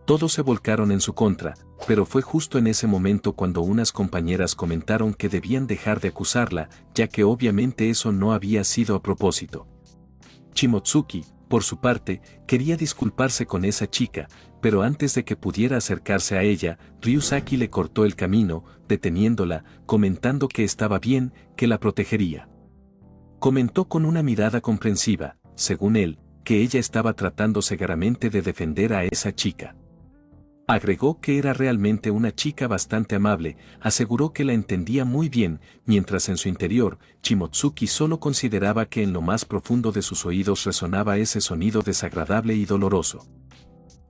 Todos se volcaron en su contra, pero fue justo en ese momento cuando unas compañeras comentaron que debían dejar de acusarla, ya que obviamente eso no había sido a propósito. Shimotsuki, por su parte, quería disculparse con esa chica, pero antes de que pudiera acercarse a ella, Ryusaki le cortó el camino, deteniéndola, comentando que estaba bien, que la protegería. Comentó con una mirada comprensiva, según él, que ella estaba tratando cegaramente de defender a esa chica. Agregó que era realmente una chica bastante amable, aseguró que la entendía muy bien, mientras en su interior, Shimotsuki solo consideraba que en lo más profundo de sus oídos resonaba ese sonido desagradable y doloroso.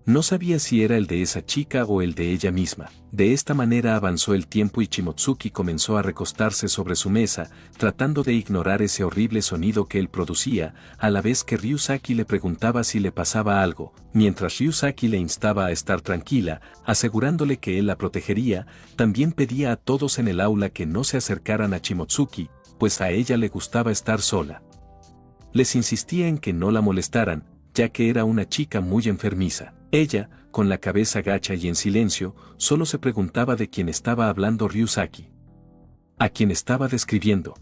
No sabía si era el de esa chica o el de ella misma. De esta manera avanzó el tiempo y Shimotsuki comenzó a recostarse sobre su mesa, tratando de ignorar ese horrible sonido que él producía, a la vez que Ryusaki le preguntaba si le pasaba algo, mientras Ryusaki le instaba a estar tranquila, asegurándole que él la protegería. También pedía a todos en el aula que no se acercaran a Shimotsuki, pues a ella le gustaba estar sola. Les insistía en que no la molestaran, ya que era una chica muy enfermiza. Ella, con la cabeza gacha y en silencio, solo se preguntaba de quién estaba hablando Ryusaki. ¿A quién estaba describiendo?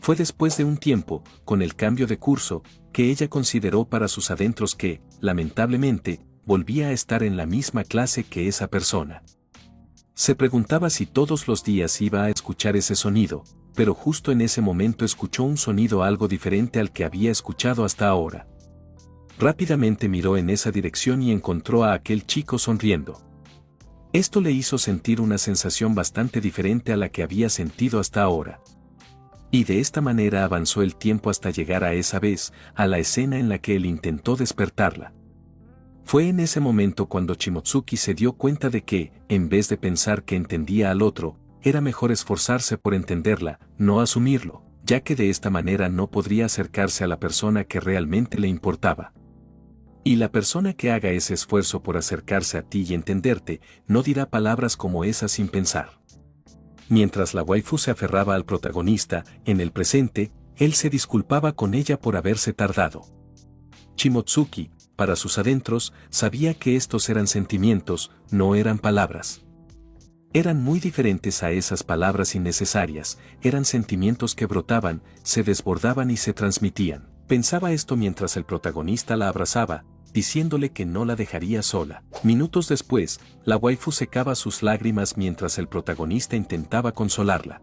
Fue después de un tiempo, con el cambio de curso, que ella consideró para sus adentros que, lamentablemente, volvía a estar en la misma clase que esa persona. Se preguntaba si todos los días iba a escuchar ese sonido, pero justo en ese momento escuchó un sonido algo diferente al que había escuchado hasta ahora. Rápidamente miró en esa dirección y encontró a aquel chico sonriendo. Esto le hizo sentir una sensación bastante diferente a la que había sentido hasta ahora. Y de esta manera avanzó el tiempo hasta llegar a esa vez, a la escena en la que él intentó despertarla. Fue en ese momento cuando Shimotsuki se dio cuenta de que, en vez de pensar que entendía al otro, era mejor esforzarse por entenderla, no asumirlo, ya que de esta manera no podría acercarse a la persona que realmente le importaba. Y la persona que haga ese esfuerzo por acercarse a ti y entenderte, no dirá palabras como esas sin pensar. Mientras la waifu se aferraba al protagonista, en el presente, él se disculpaba con ella por haberse tardado. Shimotsuki, para sus adentros, sabía que estos eran sentimientos, no eran palabras. Eran muy diferentes a esas palabras innecesarias, eran sentimientos que brotaban, se desbordaban y se transmitían. Pensaba esto mientras el protagonista la abrazaba, diciéndole que no la dejaría sola. Minutos después, la waifu secaba sus lágrimas mientras el protagonista intentaba consolarla.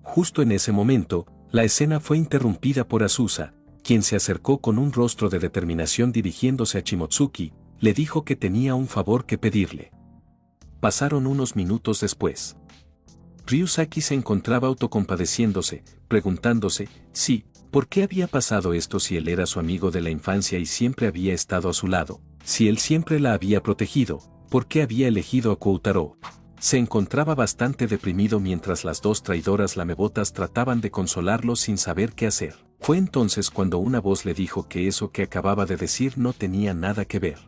Justo en ese momento, la escena fue interrumpida por Azusa, quien se acercó con un rostro de determinación dirigiéndose a Shimotsuki, le dijo que tenía un favor que pedirle. Pasaron unos minutos después. Ryusaki se encontraba autocompadeciéndose, preguntándose, sí, ¿por qué había pasado esto si él era su amigo de la infancia y siempre había estado a su lado? Si él siempre la había protegido, ¿por qué había elegido a Koutaro? Se encontraba bastante deprimido mientras las dos traidoras lamebotas trataban de consolarlo sin saber qué hacer. Fue entonces cuando una voz le dijo que eso que acababa de decir no tenía nada que ver.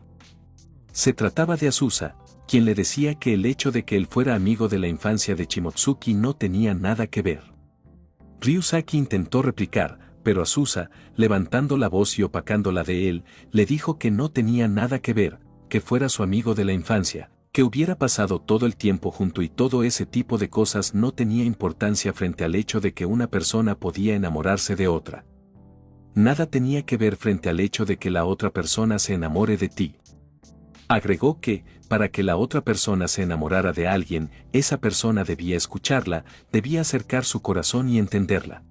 Se trataba de Azusa, quien le decía que el hecho de que él fuera amigo de la infancia de Shimotsuki no tenía nada que ver. Ryusaki intentó replicar, pero Azusa, levantando la voz y opacándola de él, le dijo que no tenía nada que ver, que fuera su amigo de la infancia, que hubiera pasado todo el tiempo junto y todo ese tipo de cosas no tenía importancia frente al hecho de que una persona podía enamorarse de otra. Nada tenía que ver frente al hecho de que la otra persona se enamore de ti. Agregó que, para que la otra persona se enamorara de alguien, esa persona debía escucharla, debía acercar su corazón y entenderla.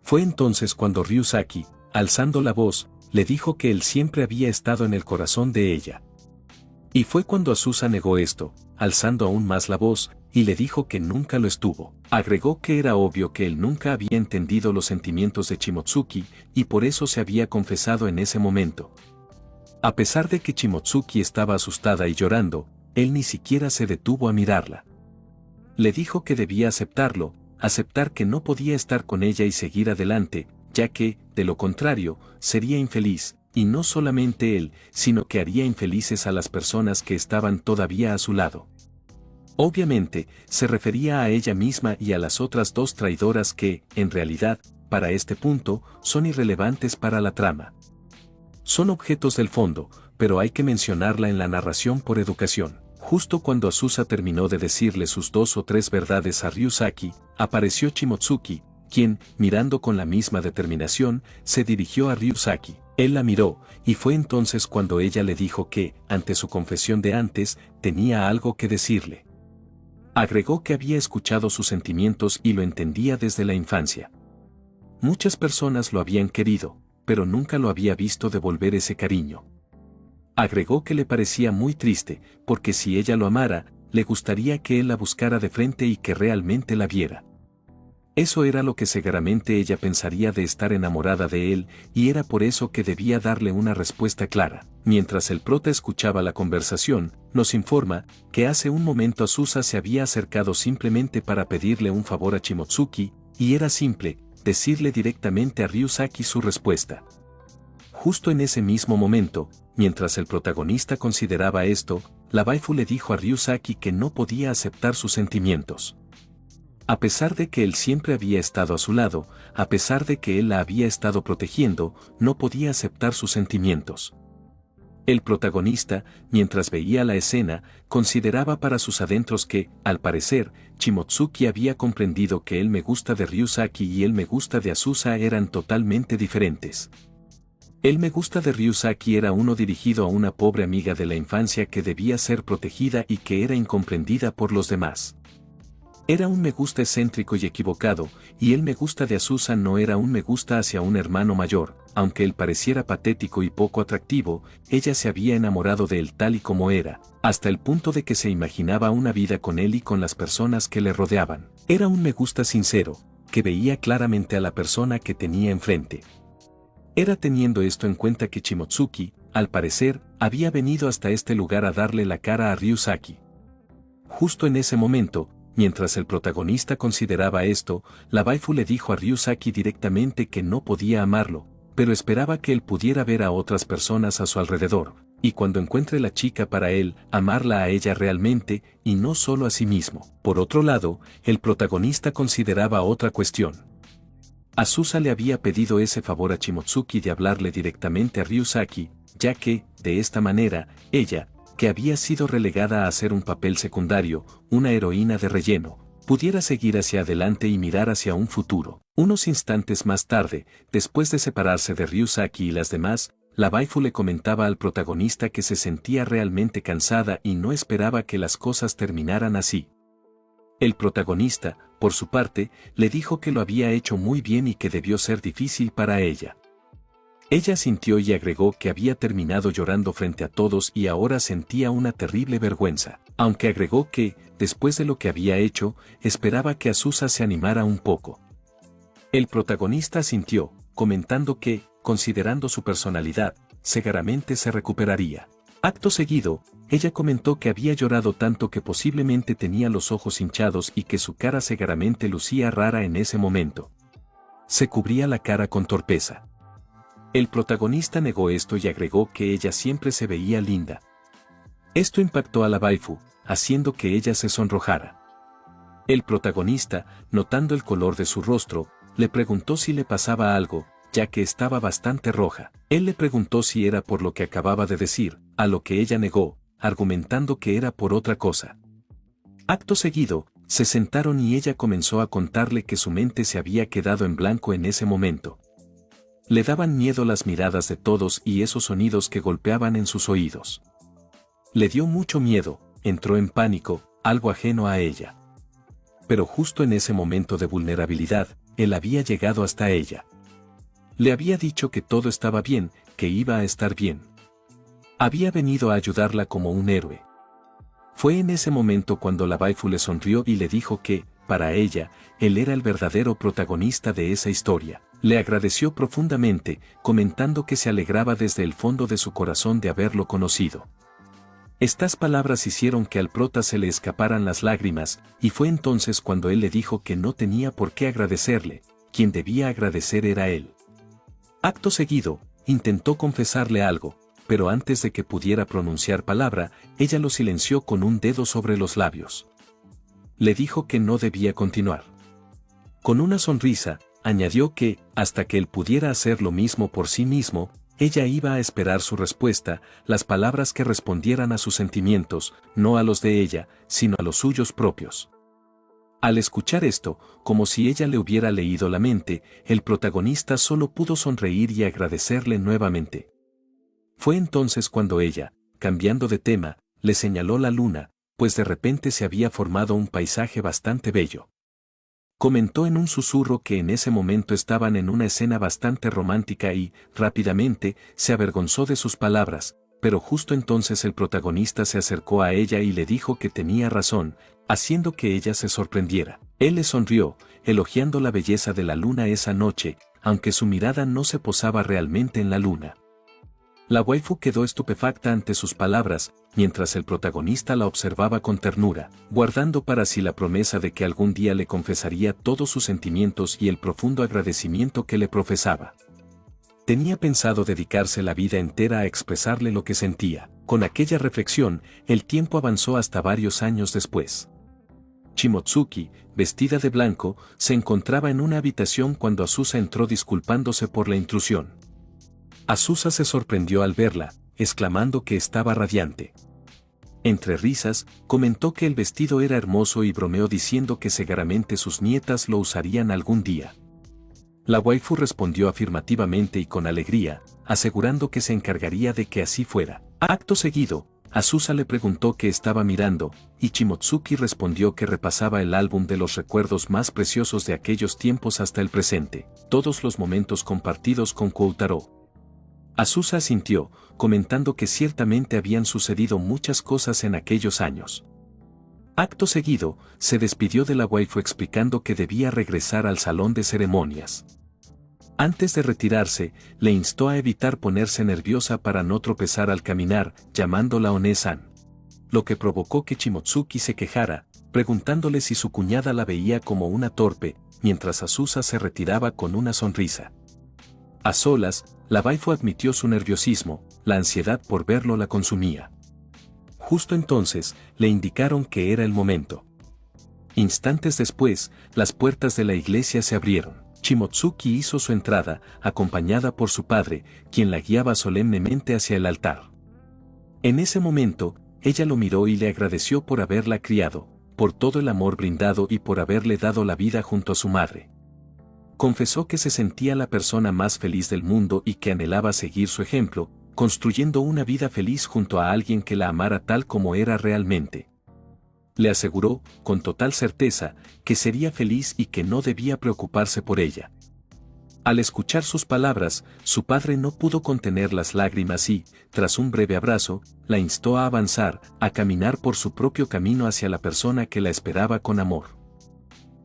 Fue entonces cuando Ryusaki, alzando la voz, le dijo que él siempre había estado en el corazón de ella. Y fue cuando Azusa negó esto, alzando aún más la voz, y le dijo que nunca lo estuvo. Agregó que era obvio que él nunca había entendido los sentimientos de Shimotsuki, y por eso se había confesado en ese momento. A pesar de que Shimotsuki estaba asustada y llorando, él ni siquiera se detuvo a mirarla. Le dijo que debía aceptarlo, aceptar que no podía estar con ella y seguir adelante, ya que, de lo contrario, sería infeliz, y no solamente él, sino que haría infelices a las personas que estaban todavía a su lado. Obviamente, se refería a ella misma y a las otras dos traidoras que, en realidad, para este punto, son irrelevantes para la trama. Son objetos del fondo, pero hay que mencionarla en la narración por educación. Justo cuando Azusa terminó de decirle sus 2 o 3 verdades a Ryusaki, apareció Shimotsuki, quien, mirando con la misma determinación, se dirigió a Ryusaki. Él la miró, y fue entonces cuando ella le dijo que, ante su confesión de antes, tenía algo que decirle. Agregó que había escuchado sus sentimientos y lo entendía desde la infancia. Muchas personas lo habían querido, pero nunca lo había visto devolver ese cariño. Agregó que le parecía muy triste, porque si ella lo amara, le gustaría que él la buscara de frente y que realmente la viera. Eso era lo que seguramente ella pensaría de estar enamorada de él, y era por eso que debía darle una respuesta clara. Mientras el prota escuchaba la conversación, nos informa que hace un momento Azusa se había acercado simplemente para pedirle un favor a Shimotsuki, y era simple, decirle directamente a Ryusaki su respuesta. Justo en ese mismo momento, mientras el protagonista consideraba esto, la waifu le dijo a Ryusaki que no podía aceptar sus sentimientos. A pesar de que él siempre había estado a su lado, a pesar de que él la había estado protegiendo, no podía aceptar sus sentimientos. El protagonista, mientras veía la escena, consideraba para sus adentros que, al parecer, Shimotsuki había comprendido que el me gusta de Ryusaki y el me gusta de Azusa eran totalmente diferentes. El me gusta de Ryusaki era uno dirigido a una pobre amiga de la infancia que debía ser protegida y que era incomprendida por los demás. Era un me gusta excéntrico y equivocado, y el me gusta de Azusa no era un me gusta hacia un hermano mayor, aunque él pareciera patético y poco atractivo, ella se había enamorado de él tal y como era, hasta el punto de que se imaginaba una vida con él y con las personas que le rodeaban. Era un me gusta sincero, que veía claramente a la persona que tenía enfrente. Era teniendo esto en cuenta que Shimotsuki, al parecer, había venido hasta este lugar a darle la cara a Ryusaki. Justo en ese momento, mientras el protagonista consideraba esto, la waifu le dijo a Ryusaki directamente que no podía amarlo, pero esperaba que él pudiera ver a otras personas a su alrededor, y cuando encuentre la chica para él, amarla a ella realmente, y no solo a sí mismo. Por otro lado, el protagonista consideraba otra cuestión. Azusa le había pedido ese favor a Shimotsuki de hablarle directamente a Ryusaki, ya que, de esta manera, ella, que había sido relegada a hacer un papel secundario, una heroína de relleno, pudiera seguir hacia adelante y mirar hacia un futuro. Unos instantes más tarde, después de separarse de Ryusaki y las demás, la waifu le comentaba al protagonista que se sentía realmente cansada y no esperaba que las cosas terminaran así. El protagonista, por su parte, le dijo que lo había hecho muy bien y que debió ser difícil para ella. Ella sintió y agregó que había terminado llorando frente a todos y ahora sentía una terrible vergüenza, aunque agregó que, después de lo que había hecho, esperaba que Azusa se animara un poco. El protagonista sintió, comentando que, considerando su personalidad, seguramente se recuperaría. Acto seguido, ella comentó que había llorado tanto que posiblemente tenía los ojos hinchados y que su cara seguramente lucía rara en ese momento. Se cubría la cara con torpeza. El protagonista negó esto y agregó que ella siempre se veía linda. Esto impactó a la waifu, haciendo que ella se sonrojara. El protagonista, notando el color de su rostro, le preguntó si le pasaba algo, ya que estaba bastante roja. Él le preguntó si era por lo que acababa de decir, a lo que ella negó, argumentando que era por otra cosa. Acto seguido, se sentaron y ella comenzó a contarle que su mente se había quedado en blanco en ese momento. Le daban miedo las miradas de todos y esos sonidos que golpeaban en sus oídos. Le dio mucho miedo, entró en pánico, algo ajeno a ella. Pero justo en ese momento de vulnerabilidad, él había llegado hasta ella. Le había dicho que todo estaba bien, que iba a estar bien. Había venido a ayudarla como un héroe. Fue en ese momento cuando la waifu le sonrió y le dijo que, para ella, él era el verdadero protagonista de esa historia. Le agradeció profundamente, comentando que se alegraba desde el fondo de su corazón de haberlo conocido. Estas palabras hicieron que al prota se le escaparan las lágrimas, y fue entonces cuando él le dijo que no tenía por qué agradecerle, quien debía agradecer era él. Acto seguido, intentó confesarle algo, pero antes de que pudiera pronunciar palabra, ella lo silenció con un dedo sobre los labios. Le dijo que no debía continuar. Con una sonrisa, añadió que, hasta que él pudiera hacer lo mismo por sí mismo, ella iba a esperar su respuesta, las palabras que respondieran a sus sentimientos, no a los de ella, sino a los suyos propios. Al escuchar esto, como si ella le hubiera leído la mente, el protagonista solo pudo sonreír y agradecerle nuevamente. Fue entonces cuando ella, cambiando de tema, le señaló la luna, pues de repente se había formado un paisaje bastante bello. Comentó en un susurro que en ese momento estaban en una escena bastante romántica y, rápidamente, se avergonzó de sus palabras, pero justo entonces el protagonista se acercó a ella y le dijo que tenía razón, haciendo que ella se sorprendiera. Él le sonrió, elogiando la belleza de la luna esa noche, aunque su mirada no se posaba realmente en la luna. La waifu quedó estupefacta ante sus palabras, mientras el protagonista la observaba con ternura, guardando para sí la promesa de que algún día le confesaría todos sus sentimientos y el profundo agradecimiento que le profesaba. Tenía pensado dedicarse la vida entera a expresarle lo que sentía. Con aquella reflexión, el tiempo avanzó hasta varios años después. Shimotsuki, vestida de blanco, se encontraba en una habitación cuando Azusa entró disculpándose por la intrusión. Azusa se sorprendió al verla, exclamando que estaba radiante. Entre risas, comentó que el vestido era hermoso y bromeó diciendo que seguramente sus nietas lo usarían algún día. La waifu respondió afirmativamente y con alegría, asegurando que se encargaría de que así fuera. Acto seguido, Azusa le preguntó qué estaba mirando, y Shimotsuki respondió que repasaba el álbum de los recuerdos más preciosos de aquellos tiempos hasta el presente, todos los momentos compartidos con Koutarou. Azusa asintió, comentando que ciertamente habían sucedido muchas cosas en aquellos años. Acto seguido, se despidió de la waifu explicando que debía regresar al salón de ceremonias. Antes de retirarse, le instó a evitar ponerse nerviosa para no tropezar al caminar, llamándola One-san. Lo que provocó que Shimotsuki se quejara, preguntándole si su cuñada la veía como una torpe, mientras Azusa se retiraba con una sonrisa. A solas, la waifu admitió su nerviosismo, la ansiedad por verlo la consumía. Justo entonces, le indicaron que era el momento. Instantes después, las puertas de la iglesia se abrieron. Shimotsuki hizo su entrada, acompañada por su padre, quien la guiaba solemnemente hacia el altar. En ese momento, ella lo miró y le agradeció por haberla criado, por todo el amor brindado y por haberle dado la vida junto a su madre. Confesó que se sentía la persona más feliz del mundo y que anhelaba seguir su ejemplo, construyendo una vida feliz junto a alguien que la amara tal como era realmente. Le aseguró, con total certeza, que sería feliz y que no debía preocuparse por ella. Al escuchar sus palabras, su padre no pudo contener las lágrimas y, tras un breve abrazo, la instó a avanzar, a caminar por su propio camino hacia la persona que la esperaba con amor.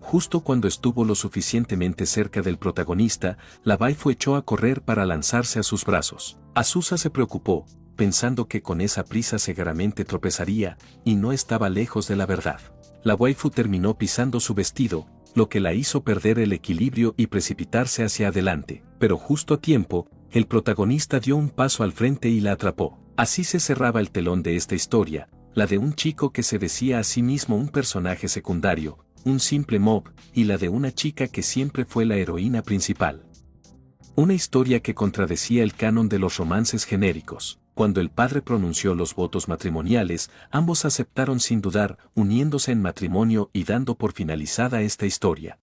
Justo cuando estuvo lo suficientemente cerca del protagonista, la waifu echó a correr para lanzarse a sus brazos. Azusa se preocupó, pensando que con esa prisa seguramente tropezaría, y no estaba lejos de la verdad. La waifu terminó pisando su vestido, lo que la hizo perder el equilibrio y precipitarse hacia adelante. Pero justo a tiempo, el protagonista dio un paso al frente y la atrapó. Así se cerraba el telón de esta historia, la de un chico que se decía a sí mismo un personaje secundario, un simple mob, y la de una chica que siempre fue la heroína principal. Una historia que contradecía el canon de los romances genéricos. Cuando el padre pronunció los votos matrimoniales, ambos aceptaron sin dudar, uniéndose en matrimonio y dando por finalizada esta historia.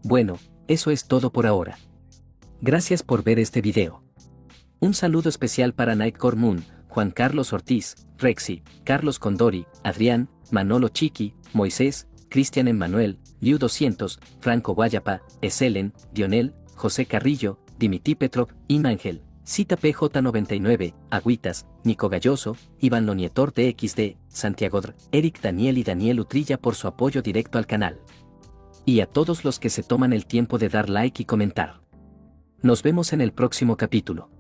Bueno, eso es todo por ahora. Gracias por ver este video. Un saludo especial para Nightcore Moon, Juan Carlos Ortiz, Rexy, Carlos Condori, Adrián, Manolo Chiqui, Moisés, Cristian Emmanuel, Liu 200, Franco Guayapa, Eselen, Dionel, José Carrillo, Dimitri Petrov, Imángel, Cita PJ99, Agüitas, Nico Galloso, Iván Lonietor DXD, Santiago Dr, Eric Daniel y Daniel Utrilla por su apoyo directo al canal. Y a todos los que se toman el tiempo de dar like y comentar. Nos vemos en el próximo capítulo.